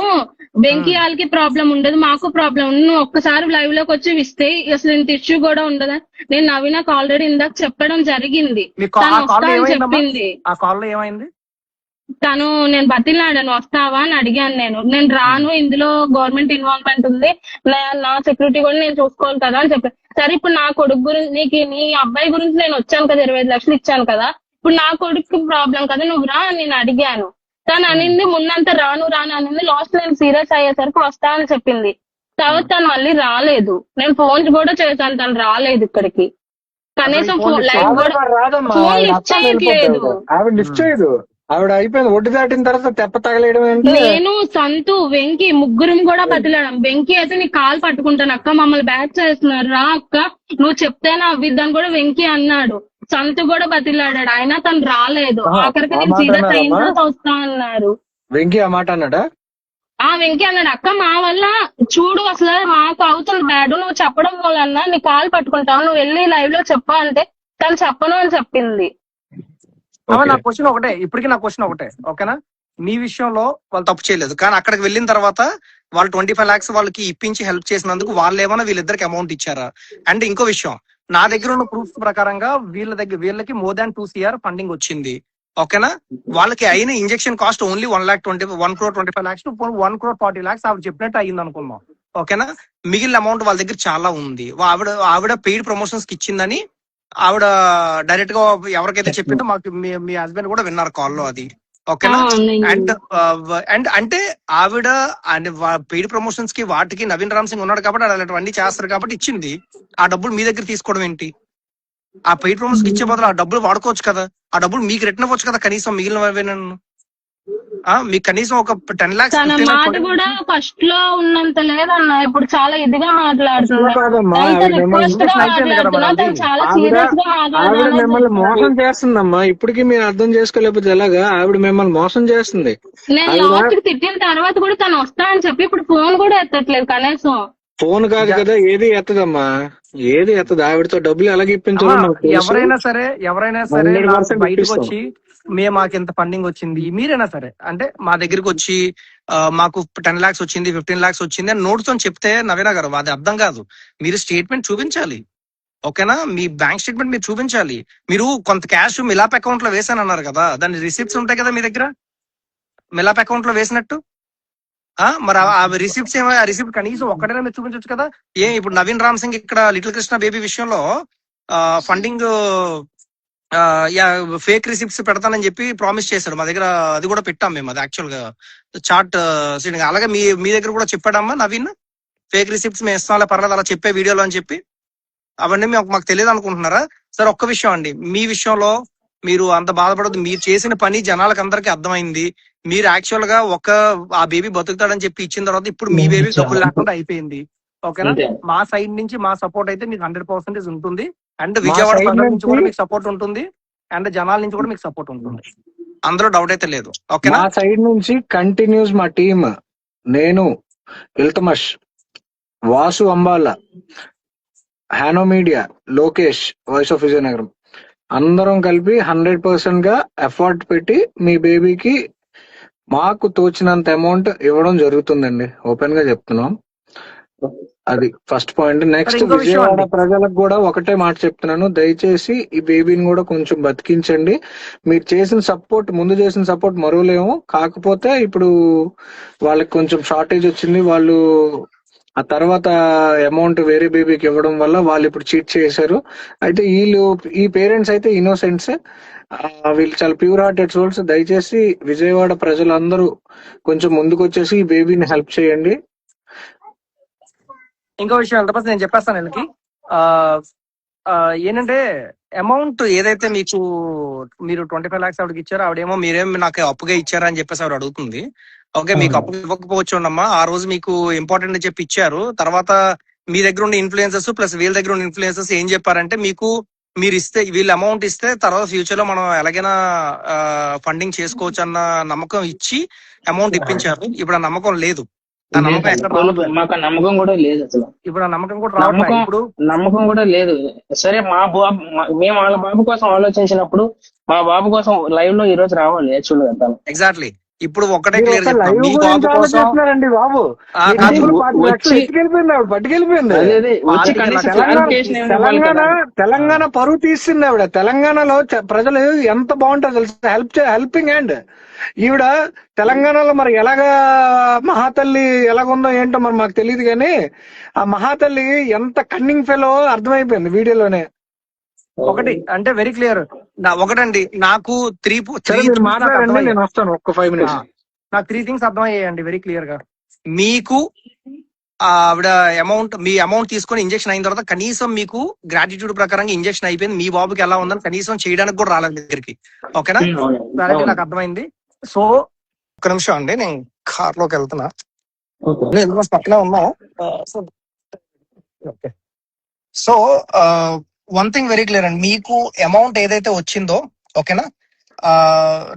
వెంకీ వాళ్ళకి ప్రాబ్లం ఉండదు, మాకు ప్రాబ్లం ఉండదు, నువ్వు ఒక్కసారి లైవ్ లోకి వచ్చి ఇస్తే అసలు ఇంత ఇష్యూ కూడా ఉండదు. నేను నవీనాకు ఆల్రెడీ ఇందాక చెప్పడం జరిగింది, తను వస్తా అని చెప్పింది. ఆ కాల్ లో ఏమైంది? తను నేను బతిలాడాను వస్తావా అని అడిగాను. నేను రాను, ఇందులో గవర్నమెంట్ ఇన్వాల్వ్మెంట్ ఉంది, నా సెక్యూరిటీ కూడా నేను చూసుకోవాలి కదా అని చెప్పాను. సరే ఇప్పుడు నా కొడుకు గురించి నీ అబ్బాయి గురించి నేను వచ్చాను కదా, 25 లక్షలు ఇచ్చాను కదా, ఇప్పుడు నా కొడుకు ప్రాబ్లం కదా, నువ్వు రా అని నేను అడిగాను. తను అనింది ముందంతా రాను అనింది, లాస్ట్ నేను సీరియస్ అయ్యేసరికి వస్తా అని చెప్పింది. తర్వాత తను మళ్ళీ రాలేదు, నేను ఫోన్ కూడా చేశాను, తను రాలేదు ఇక్కడికి. కనీసం లైవ్ కూడా రాదమ్మా, ఫోన్ లిఫ్ట్ చేయట్లేదు. ఆవిడ లిఫ్ట్ చేయదు. ఆవిడ అయిపోయింది, ఒడ్డు దాటిన తర్వాత తెప్ప తగలేయడం అంటే. నేను సంతు వెంకీ ముగ్గురం కూడా బతిలాడాం. వెంకీ అయితే నీ కాలు పట్టుకుంటాను అక్క, మమ్మల్ని బ్యాక్ చేస్తున్నారు రా అక్క, నువ్వు చెప్తేనే అవ్విద్దని కూడా వెంకీ అన్నాడు. సంతు కూడా బతిలాడాడు, అయినా తను రాలేదు. ఆఖరికి నేను సీరియస్ అయిన తర్వాత వస్తా అన్నారు. వెంకీ ఆ మాట అన్నాడా? వెంకీ అన్నాడు, అక్క మా వల్ల చూడు అసలు మాకు అవుతుంది బ్యాడ్, నువ్వు చెప్పడం వల్ల నీ కాలు పట్టుకుంటావు, నువ్వు వెళ్ళి లైవ్ లో చెప్పా అంటే తను చెప్పను అని చెప్పింది. నా క్వశ్చన్ ఒకటే, ఇప్పటికీ నా క్వశ్చన్ ఒకటే. ఓకేనా, మీ విషయంలో వాళ్ళు తప్పు చేయలేదు, కానీ అక్కడికి వెళ్ళిన తర్వాత వాళ్ళు 25 lakhs వాళ్ళకి ఇప్పించి హెల్ప్ చేసినందుకు వాళ్ళు ఏమైనా వీళ్ళిద్దరికి అమౌంట్ ఇచ్చారా? అండ్ ఇంకో విషయం, నా దగ్గర ఉన్న ప్రూఫ్స్ ప్రకారంగా వీళ్ళకి మోర్ దాన్ 2 CR ఫండింగ్ వచ్చింది. ఓకేనా, వాళ్ళకి అయిన injection cost only 1,25 lakhs to 1,40 lakhs ఆవిడ చెప్పినట్టు అయ్యింది అనుకున్నాం. ఓకేనా, మిగిలిన అమౌంట్ వాళ్ళ దగ్గర చాలా ఉంది. ఆవిడ పెయిడ్ ప్రమోషన్స్ కి ఇచ్చిందని ఆవిడ డైరెక్ట్ గా ఎవరికైతే చెప్పిందో మాకు మీ హస్బెండ్ కూడా విన్నారు కాల్లో అది. ఓకేనా, అండ్ అంటే ఆవిడ పెయిడ్ ప్రమోషన్స్ కి వాటికి నవీన్ రామ్ సింగ్ ఉన్నాడు కాబట్టి అలాంటివన్నీ చేస్తారు కాబట్టి ఇచ్చింది. ఆ డబ్బులు మీ దగ్గర తీసుకోవడం ఏంటి? ఆ పెయిడ్ ప్రమోషన్స్ కి ఇచ్చే బదులు ఆ డబ్బులు వాడుకోవచ్చు కదా, ఆ డబ్బులు మీకు రిటర్న్ అవ్వచ్చు కదా కనీసం మిగిలిన మీకు కనీసం ఒక 10 lakhs. తన మాట కూడా ఫస్ట్ లో ఉన్నంత లేదన్న, ఇప్పుడు చాలా ఇదిగా మాట్లాడుతున్నా, చాలా సీరియస్ గా ఆవిడ మిమ్మల్ని మోసం మాట్లాడుతున్నా. చేస్తుందమ్మా, ఇప్పటికీ మీరు అర్థం చేసుకోలేకపోతే ఎలాగా? ఆవిడ మిమ్మల్ని మోసం చేస్తుంది. నేను లాస్ట్ కి తిట్టిన తర్వాత కూడా తను వస్తా అని చెప్పి ఇప్పుడు ఫోన్ కూడా ఎత్తట్లేదు కనీసం. ఫోన్ కాదు కదా, ఏది ఎత్తదమ్మా, ఏది ఎత్తదు. ఆవిడతో డబ్బులు ఎలాగ ఇప్పించాలో నాకు తెలుసు. ఎవరైనా సరే 100% బయటకు వచ్చి మాకు ఎంత ఫండింగ్ వచ్చింది, మీరైనా సరే అంటే మా దగ్గరికి వచ్చి మాకు 10 lakhs వచ్చింది, 15 lakhs వచ్చింది అని నోట్స్ అని చెప్తే నవీనా గారు అది అర్థం కాదు. మీరు స్టేట్మెంట్ చూపించాలి. ఓకేనా, మీ బ్యాంక్ స్టేట్మెంట్ మీరు చూపించాలి. మీరు కొంత క్యాష్ మిలాప్ అకౌంట్ లో వేసాను అన్నారు కదా, దాని రిసిప్ట్స్ ఉంటాయి కదా మీ దగ్గర, మిలాప్ అకౌంట్ లో వేసినట్టు. మరి ఆ రిసిప్ట్స్ ఏమో, ఆ రిసిప్ట్ కనీసం ఒక్కటైనా మీరు చూపించవచ్చు కదా. ఇప్పుడు నవీన్ రామ్ సింగ్ ఇక్కడ లిటిల్ కృష్ణ బేబీ విషయంలో ఫండింగ్ ఫేక్ రిసిప్ట్స్ పెడతానని చెప్పి ప్రామిస్ చేశాడు. మా దగ్గర అది కూడా పెట్టాం మేము, అది యాక్చువల్ గా చార్ట్. అలాగే మీ దగ్గర కూడా చెప్పాడమ్మా నవీన్, ఫేక్ రిసిప్ట్స్ మేము ఇస్తాంలే పర్లేదు అలా చెప్పే వీడియోలో అని చెప్పి. అవన్నీ మాకు తెలియదు అనుకుంటున్నారా? సరే ఒక్క విషయం అండి, మీ విషయంలో మీరు అంత బాధపడదు, మీరు చేసిన పని జనాలకు అందరికీ అర్థమైంది. మీరు యాక్చువల్ గా ఆ బేబీ బతుకుతాడని చెప్పి ఇచ్చిన తర్వాత ఇప్పుడు మీ బేబీ డబ్బులు లేకుండా అయిపోయింది. ఓకేనా, మా సైడ్ నుంచి మా సపోర్ట్ అయితే మీకు 100% ఉంటుంది. అండ్ విజయవాడ నుంచి కూడా మీకు సపోర్ట్ ఉంటుంది, అండ్ జనాల నుంచి కూడా మీకు సపోర్ట్ ఉంటుంది, అందులో డౌట్ అయితే లేదు. ఓకేనా, మా సైడ్ నుంచి కంటిన్యూస్ మా టీమ్ నేను, ఇల్తమష్, వాసు అంబాల, హానో media, Lokesh, voice of Vizianagaram అందరం కలిపి 100% గా ఎఫర్ట్ పెట్టి మీ బేబీకి మాకు తోచినంత అమౌంట్ ఇవ్వడం జరుగుతుందండి. ఓపెన్ గా చెప్తున్నాం. అది ఫస్ట్ పాయింట్. నెక్స్ట్, ఇంకో విషయం విజయవాడ అండి. ప్రజలకు కూడా ఒకటే మాట చెప్తున్నాను, దయచేసి ఈ బేబీని కూడా కొంచెం బతికించండి. మీరు చేసిన సపోర్ట్, ముందు చేసిన సపోర్ట్ మరువలేము. కాకపోతే ఇప్పుడు వాళ్ళకి కొంచెం షార్టేజ్ వచ్చింది. వాళ్ళు ఆ తర్వాత అమౌంట్ వేరే బేబీకి ఇవ్వడం వల్ల వాళ్ళు ఇప్పుడు చీట్ చేశారు. అయితే ఈ పేరెంట్స్ అయితే ఇన్నోసెంట్స్, వీళ్ళు చాలా ప్యూర్ హార్టెడ్ సోల్స్. దయచేసి విజయవాడ ప్రజలందరూ కొంచెం ముందుకు వచ్చేసి ఈ బేబీని హెల్ప్ చేయండి. ఇంకో విషయం అంతపతి నేను చెప్పేస్తాను వీళ్ళకి. ఏంటంటే అమౌంట్ ఏదైతే మీకు మీరు 25 lakhs ఆవిడకి ఇచ్చారో, ఆవిడేమో మీరేం నాకు అప్పుగా ఇచ్చారా అని చెప్పేసి ఆవిడ అడుగుతుంది. ఓకే, మీకు అప్పు ఇవ్వకపోవచ్చు ఉండమ్మా, ఆ రోజు మీకు ఇంపార్టెంట్ అని చెప్పి ఇచ్చారు. తర్వాత మీ దగ్గర ఉన్న ఇన్ఫ్లుయెన్సెస్ ప్లస్ వీళ్ళ దగ్గర ఉన్న ఇన్ఫ్లుయెన్సెస్ ఏం చెప్పారంటే, మీకు మీరు ఇస్తే, వీళ్ళు అమౌంట్ ఇస్తే తర్వాత ఫ్యూచర్ లో మనం ఎలాగైనా ఫండింగ్ చేసుకోవచ్చు అన్న నమ్మకం ఇచ్చి అమౌంట్ ఇప్పించారు. ఇప్పుడు ఆ నమ్మకం లేదు. ఆ నమ్మకం ఎక్కడ రావట్లేదు. మాకు ఆ నమ్మకం కూడా లేదు అసలు. ఇప్పుడు ఆ నమ్మకం కూడా రావట్లేదు. ఇప్పుడు నమ్మకం కూడా లేదు. సరే, మేము వాళ్ళ బాబు కోసం ఆలోచించినప్పుడు మా బాబు కోసం లైవ్ లో ఈ రోజు రావాలి యాక్చువల్ గా తను. ఎగ్జాక్ట్లీ. ఇప్పుడు ఒక్కటే మీరు క్లియర్ ఒక చెప్తాను, లైవ్ మీ గురించి బాబు కోసం ఆలోచిస్తున్నారండి బాబు. మీ కాదు, డబ్బులు 5 లక్షలు వచ్చి- ఎత్తుకెళ్ళిపోయింది ఆవిడ, పట్టుకెళ్ళిపోయింది. అదే వచ్చి పాతిక కనీసం లక్షలు clarification ఏమైనా ఇవ్వాలి కదా. తెలంగాణ పరువు తీసింది ఆవిడ. తెలంగాణలో ప్రజలు ఎంత బాగుంటారో తెలుసు, హెల్పింగ్ హ్యాండ్ ఈవిడ. తెలంగాణలో మరి ఎలాగా మహాతల్లి ఎలాగుందో ఏంటో మరి మాకు తెలియదు, కానీ ఆ మహాతల్లి ఎంత కన్నింగ్ ఫెలో అర్థమైపోయింది వీడియోలోనే. ఒకటి అంటే వెరీ క్లియర్. ఒకటండి, నాకు సరే, మీరు మాట్లాడండి, నేను వస్తాను ఒక్క 5 minutes. నాకు 3 things అర్థమయ్యాయండి వెరీ క్లియర్ గా. మీకు ఆవిడ అమౌంట్, మీ అమౌంట్ తీసుకొని ఇంజెక్షన్ అయిన తర్వాత కనీసం మీకు గ్రాటిట్యూడ్ ప్రకారంగా ఇంజెక్షన్ అయిపోయింది, మీ బాబుకి ఎలా ఉందని కనీసం చేయడానికి కూడా రాలేదు మీ దగ్గరికి. ఓకేనా? దానికి నాకు అర్థమైంది. సో ఒక్క నిమిషం అండి, నేను కార్ లోకి వెళ్తున్నా. నేను ఎందుకు పక్కనే ఉన్నా. Okay, so one thing very clear అండి, మీకు అమౌంట్ ఏదైతే వచ్చిందో, ఓకేనా,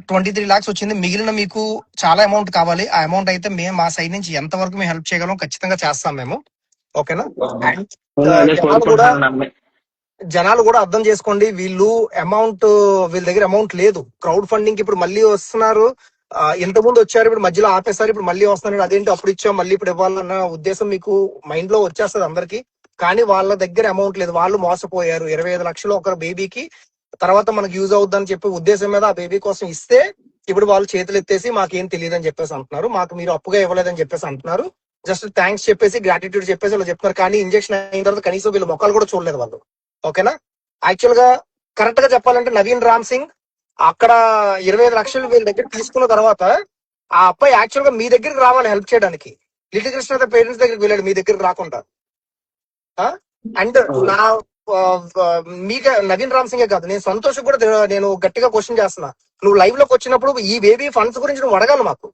23 lakhs వచ్చింది. మిగిలిన మీకు చాలా అమౌంట్ కావాలి. ఆ అమౌంట్ అయితే మేము మా సైడ్ నుంచి ఎంత వరకు మేము హెల్ప్ చేయగలం ఖచ్చితంగా చేస్తాం మేము. ఓకేనా? జనాలు కూడా అర్థం చేసుకోండి, వీళ్ళ దగ్గర అమౌంట్ లేదు. క్రౌడ్ ఫండింగ్ ఇప్పుడు మళ్ళీ వస్తున్నారు. ఇంతకుముందు వచ్చారు, ఇప్పుడు మధ్యలో ఆపేసారు, ఇప్పుడు మళ్ళీ వస్తున్నారు. అదేంటి అప్పుడు ఇచ్చాం మళ్ళీ ఇప్పుడు ఇవ్వాలన్న ఉద్దేశం మీకు మైండ్ లో వచ్చేస్తుంది అందరికి. కానీ వాళ్ళ దగ్గర అమౌంట్ లేదు, వాళ్ళు మోసపోయారు. 25 లక్షలు ఒక బేబీకి తర్వాత మనకు యూజ్ అవుద్దని చెప్పి ఉద్దేశం మీద ఆ బేబీ కోసం ఇస్తే, ఇప్పుడు వాళ్ళు చేతులు ఎత్తేసి మాకేం తెలియదు అని చెప్పేసి అంటున్నారు, మాకు మీరు అప్పుగా ఇవ్వలేదని చెప్పేసి అంటున్నారు. జస్ట్ థ్యాంక్స్ చెప్పేసి గ్రాటిట్యూడ్ చెప్పేసి వాళ్ళు చెప్తున్నారు. కానీ ఇంజెక్షన్ అయిన తర్వాత కనీసం వీళ్ళు మొక్కలు కూడా చూడలేదు వాళ్ళు. ఓకేనా? యాక్చువల్ గా కరెక్ట్ గా చెప్పాలంటే నవీన్ రామ్ సింగ్ అక్కడ 25 లక్షలు వీళ్ళ దగ్గర తీసుకున్న తర్వాత ఆ అబ్బాయి యాక్చువల్ గా మీ దగ్గరికి రావాలి హెల్ప్ చేయడానికి. లిటిల్ కృష్ణ పేరెంట్స్ దగ్గరికి వెళ్ళాడు, మీ దగ్గరికి రాకుండా. అండ్ నా మీకు నవీన్ రామ్ సింగే కాదు, నేను సంతోష్ కూడా నేను గట్టిగా క్వశ్చన్ చేస్తున్నా. నువ్వు లైవ్ లోకి వచ్చినప్పుడు ఈ బేబీ ఫండ్స్ గురించి నువ్వు అడగాలి మాకు.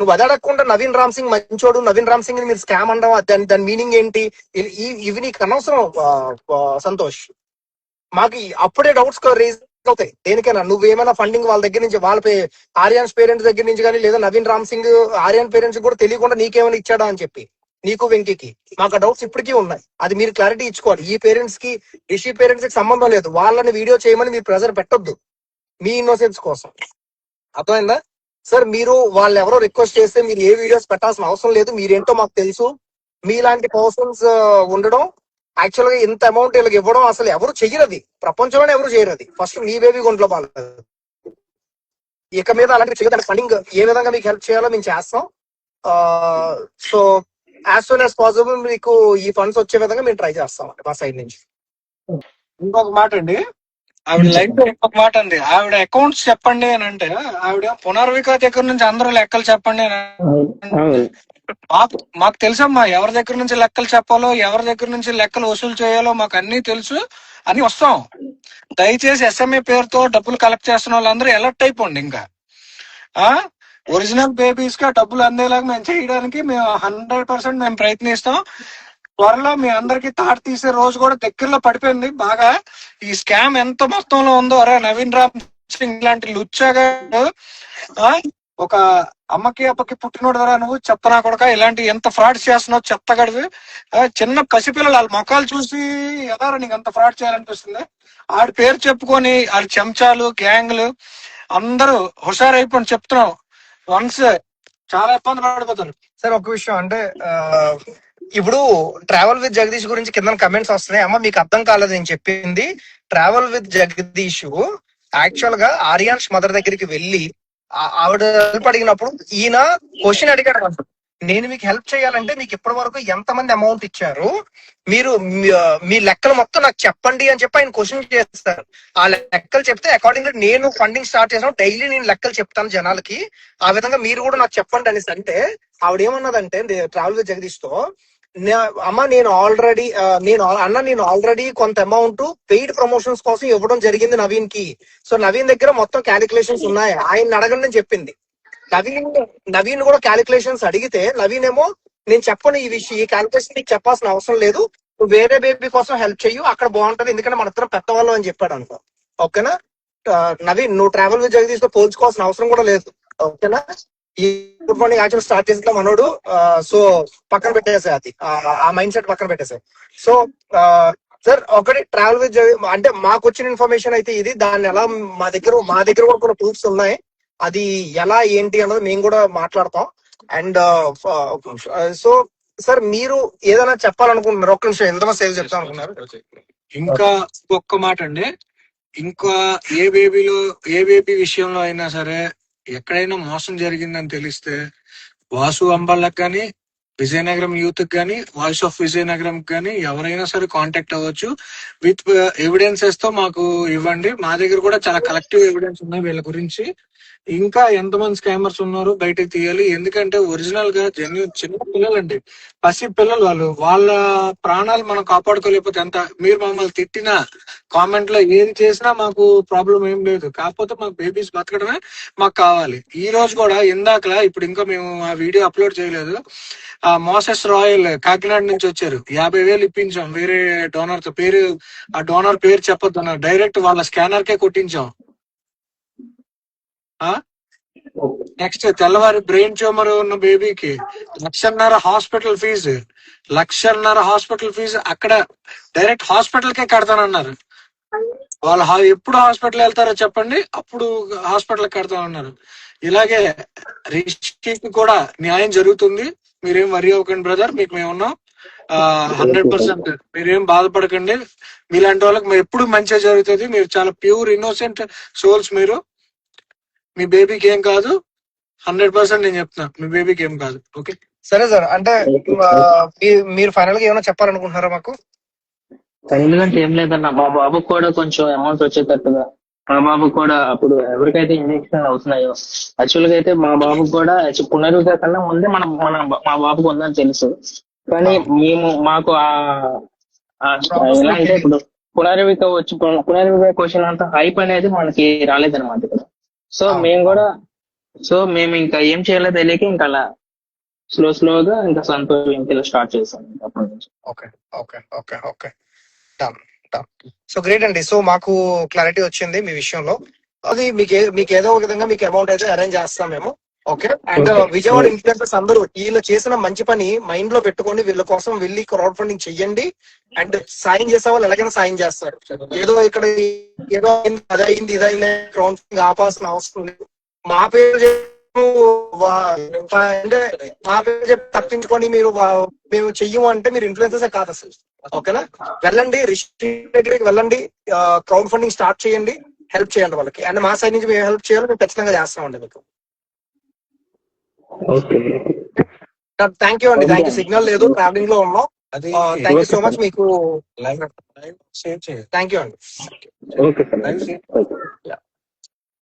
నువ్వు అది అడగకుండా నవీన్ రామ్ సింగ్ మంచోడు, నవీన్ రామ్ సింగ్ మీరు స్కామ్ అంటావు, దాని మీనింగ్ ఏంటి, ఇవి నీకు అనవసరం సంతోష్. మాకు అప్పుడే డౌట్స్ రేజ్ అవుతాయి దేనికైనా. నువ్వేమైనా ఫండింగ్ వాళ్ళ దగ్గర నుంచి, వాళ్ళ ఆర్యాన్స్ పేరెంట్స్ దగ్గర నుంచి కానీ, లేదా నవీన్ రామ్ సింగ్ ఆర్యాన్ పేరెంట్స్ కూడా తెలియకుండా నీకేమైనా ఇచ్చాడా అని చెప్పి, నీకు వెంకీకి మాకు డౌట్స్ ఇప్పటికీ ఉన్నాయి. అది మీరు క్లారిటీ ఇచ్చుకోవాలి. ఈ పేరెంట్స్ కి, రిషి పేరెంట్స్ కి సంబంధం లేదు. వాళ్ళని వీడియో చేయమని మీరు ప్రెజర్ పెట్టొద్దు మీ ఇన్నోసెన్స్ కోసం. అర్థమైందా సార్? మీరు వాళ్ళు ఎవరో రిక్వెస్ట్ చేస్తే మీరు ఏ వీడియోస్ పెట్టాల్సిన అవసరం లేదు. మీరేంటో మాకు తెలుసు. మీలాంటి పర్సన్స్ ఉండడం, యాక్చువల్ గా ఇంత అమౌంట్ వీళ్ళకి ఇవ్వడం అసలు ఎవరు చెయ్యరది, ప్రపంచంలోనే ఎవరు చేయరది. ఫస్ట్ మీ బేబీ గుంట్లో బాగాలేదు. ఇక మీద అలాంటి చేయడానికి ఫండింగ్ ఏ విధంగా మీకు హెల్ప్ చేయాలో మేము చేస్తాం. So as soon as possible మీకు ఈ ఫండ్స్ వచ్చే విధంగా మేము ట్రై చేస్తాం మా సైడ్ నుంచి. ఇంకొక మాట అండి, ఆవిడ లైఫ్ లో ఇంకొక మాట అండి, ఆవిడ అకౌంట్స్ చెప్పండి అని అంటే, ఆవిడ పునర్విక దగ్గర నుంచి అందరూ లెక్కలు చెప్పండి అని. మాకు తెలుసమ్మా ఎవరి దగ్గర నుంచి లెక్కలు చెప్పాలో, ఎవరి దగ్గర నుంచి లెక్కలు వసూలు చేయాలో మాకు అన్ని తెలుసు, అని వస్తాం. దయచేసి ఎస్ఎంఏ పేరుతో డబ్బులు కలెక్ట్ చేస్తున్న వాళ్ళందరూ అలర్ట్ అయిపోండి. ఇంకా ఒరిజినల్ బేబీస్ గా డబ్బులు అందేలాగా మేము చేయడానికి మేము 100% మేము ప్రయత్నిస్తాం. త్వరలో మీ అందరికి తాట తీసే రోజు కూడా దగ్గరలో పడిపోయింది బాగా. ఈ స్కామ్ ఎంత మొత్తంలో ఉందో, అరే నవీన్ రామ్ సింగ్ లాంటి లుచ్చాగా ఒక అమ్మకి అప్పకి పుట్టినోడు ద్వారా నువ్వు చెత్తనా కొడక ఇలాంటి ఎంత ఫ్రాడ్ చేస్తున్నావు చెత్తగడివి. చిన్న పసిపిల్లలు వాళ్ళ మొఖాలు చూసి ఎదారా నీకు అంత ఫ్రాడ్ చేయాలనిపిస్తుంది. ఆడి పేరు చెప్పుకొని ఆడి చెంచాలు గ్యాంగ్లు అందరూ హుషారైపోయి చెప్తున్నావు. వన్స్ చాలా ఇబ్బంది పడిపోతారు. సార్ ఒక విషయం అంటే ఇప్పుడు ట్రావెల్ విత్ జగదీష్ గురించి కింద కమెంట్స్ వస్తున్నాయి. అమ్మ మీకు అర్థం కాలేదు నేను చెప్పింది. ట్రావెల్ విత్ జగదీష్ యాక్చువల్ గా ఆర్యాన్స్ మదర్ దగ్గరికి వెళ్ళి ఆవిడ హెల్ప్ అడిగినప్పుడు ఈయన క్వశ్చన్ అడిగాడు. నేను మీకు హెల్ప్ చేయాలంటే మీకు ఇప్పటి వరకు ఎంతమంది అమౌంట్ ఇచ్చారు, మీరు మీ లెక్కలు మొత్తం నాకు చెప్పండి అని చెప్పి ఆయన క్వశ్చన్ చేస్తారు. ఆ లెక్కలు చెప్తే అకార్డింగ్ నేను ఫండింగ్ స్టార్ట్ చేసాను, డైలీ నేను లెక్కలు చెప్తాను జనాలకి, ఆ విధంగా మీరు కూడా నాకు చెప్పండి అనేసి. అంటే ఆవిడ ఏమన్నదంటే ట్రావెల్ విత్ జగదీష్ తో, అమ్మ నేను ఆల్రెడీ కొంత అమౌంట్ పెయిడ్ ప్రమోషన్స్ కోసం ఇవ్వడం జరిగింది నవీన్ కి. సో నవీన్ దగ్గర మొత్తం క్యాలిక్యులేషన్స్ ఉన్నాయి, ఆయన అడగండి అని చెప్పింది. నవీన్ కూడా క్యాలిక్యులేషన్స్ అడిగితే నవీన్ ఏమో నేను చెప్పను ఈ విషయం, ఈ క్యాలిక్యులేషన్ నీకు చెప్పాల్సిన అవసరం లేదు, నువ్వు వేరే బేబీ కోసం హెల్ప్ చెయ్యు, అక్కడ బాగుంటది ఎందుకంటే మన ఇద్దరం పెద్దవాళ్ళు అని చెప్పాడు అనుకో. ఓకేనా నవీన్, నువ్వు ట్రావెల్ విత్ జగదీష్ తో పోల్చుకోవాల్సిన అవసరం కూడా లేదు. ఓకేనా ఈ గుడ్ మార్నింగ్ యాక్చువల్ స్టార్ట్ చేసిన మనోడు. సో పక్కన పెట్టేసే అది ఆ మైండ్ సెట్ పక్కన పెట్టేసాయి. సో సార్ ఒకటి ట్రావెల్ విత్ అంటే మాకు వచ్చిన ఇన్ఫర్మేషన్ అయితే ఇది. దాన్ని ఎలా మా దగ్గర కూడా కొన్ని ప్రూఫ్స్ ఉన్నాయి, అది ఎలా ఏంటి అన్నది మేము కూడా మాట్లాడతాం. అండ్ సో సార్ మీరు ఏదైనా చెప్పాలనుకుంటున్నారు? ఒక్క నిమిషం, ఎంతమంది సేవ్ చెప్తాం అనుకున్నారు? ఇంకా ఒక్క మాట అండి, ఇంకా ఏ బేబీ విషయంలో అయినా సరే ఎక్కడైనా మోసం జరిగిందని తెలిస్తే వాసు అంబాలకు కానీ విజయనగరం యూత్ కానీ వాయిస్ ఆఫ్ విజయనగరం కానీ ఎవరైనా సరే కాంటాక్ట్ అవ్వచ్చు. విత్ ఎవిడెన్సెస్ తో మాకు ఇవ్వండి. మా దగ్గర కూడా చాలా కలెక్టివ్ ఎవిడెన్స్ ఉన్నాయి వీళ్ళ గురించి. ఇంకా ఎంతమంది స్కామర్స్ ఉన్నారు బయటకు తీయాలి. ఎందుకంటే ఒరిజినల్ గా జెన్యూన్ చిన్న పిల్లలండి, పసి పిల్లలు, వాళ్ళ ప్రాణాలు మనం కాపాడుకోలేకపోతే ఎంత. మీరు మమ్మల్ని తిట్టినా కామెంట్ లో ఏది చేసినా మాకు ప్రాబ్లం ఏం లేదు, కాకపోతే మాకు బేబీస్ బతకడమే మాకు కావాలి. ఈ రోజు కూడా ఇందాకలా ఇప్పుడు ఇంకా మేము ఆ వీడియో అప్లోడ్ చేయలేదు, ఆ మోసెస్ రాయల్ కాకినాడ నుంచి వచ్చారు, 50,000 ఇప్పించాం వేరే డోనర్ తో. ఆ డోనర్ పేరు చెప్పొద్దు అన్నారు, డైరెక్ట్ వాళ్ళ స్కానర్ కే కొట్టించాం. నెక్స్ట్ తెల్లవారి బ్రెయిన్ ట్యూమర్ ఉన్న బేబీకి 1,50,000 హాస్పిటల్ ఫీజు అక్కడ డైరెక్ట్ హాస్పిటల్ కే కడతానన్నారు. వాళ్ళు ఎప్పుడు హాస్పిటల్ వెళ్తారో చెప్పండి, అప్పుడు హాస్పిటల్ కడతామన్నారు. ఇలాగే రిషికి కూడా న్యాయం జరుగుతుంది, మీరేం వరి అవ్వకండి బ్రదర్, మీకు మేము ఉన్నాం 100%. మీరేం బాధపడకండి, మీలాంటి వాళ్ళకి ఎప్పుడు మంచిగా జరుగుతుంది. మీరు చాలా ప్యూర్ ఇన్నోసెంట్ సోల్స్, మీరు మీ బేబీకి ఏం కాదు, 100% నేను చెప్తున్నా, మీ బేబీకి ఏం కాదు. ఓకే సరే సార్, అంటే మీరు ఫైనల్ గా ఏమైనా చెప్పాలనుకుంటున్నారా మాకు? ఎందుకంటే ఏం లేదన్న, మా బాబుకి కూడా కొంచెం అమౌంట్ వచ్చేటట్టుగా, మా బాబుకి కూడా అప్పుడు ఎవరికైతే ఇంజక్షన్ అవుతున్నాయో, యాక్చువల్ గా అయితే మా బాబుకి కూడా పునరుద్ధరణ కన్నా ముందే మా బాబుకి ఉందని తెలుసు. కానీ మాకు ఎలా అంటే ఇప్పుడు పునర్విక క్వశ్చన్ అంతా హైప్ అనేది మనకి రాలేదన్నమాట ఇక్కడ. సో మేము ఇంకా ఏం చేయాలో తెలియక ఇంకా అలా స్లోగా ఇంకా సంతోషం స్టార్ట్ చేసాం అప్పటి నుంచి. Okay okay okay okay done done. So great అండి. సో మాకు క్లారిటీ వచ్చింది మీ విషయంలో. అది మీకు ఏదో ఒక విధంగా మీకు అమౌంట్ అయితే అరేంజ్ చేస్తాం మేము. ఓకే. అండ్ విజయవాడ ఇన్ఫ్లుయెన్సర్స్ అందరూ వీళ్ళు చేసిన మంచి పని మైండ్ లో పెట్టుకొని వీళ్ళ కోసం వెళ్ళి క్రౌడ్ ఫండింగ్ చెయ్యండి. అండ్ సాయం చేసే వాళ్ళు ఎలాగైనా సాయం చేస్తారు. ఏదో ఇక్కడ ఏదో అదైంది ఇదైంది క్రౌడ్ ఫండింగ్ ఆపాల్సిన అవసరం లేదు. మా పేరు అంటే మా పేరు చెప్పి తప్పించుకొని మేము చెయ్యము అంటే మీరు ఇన్ఫ్లుయెన్సర్సే కాదు అసలు. ఓకేనా, వెళ్ళండి రిషి దగ్గరికి వెళ్ళండి, క్రౌడ్ ఫండింగ్ స్టార్ట్ చేయండి, హెల్ప్ చేయండి వాళ్ళకి. అండ్ మా సైడ్ నుంచి మేము హెల్ప్ చేయాలి, మేము ఖచ్చితంగా చేస్తామండి మీకు. థ్యాంక్ యూ అండి, థ్యాంక్ యూ. సిగ్నల్ లేదు, ట్రావెలింగ్ లో ఉన్నాం. థ్యాంక్ యూ సో మచ్ మీకు. లైవ్ సేవ్ చేయండి. థ్యాంక్ యూ అండి. Okay sir.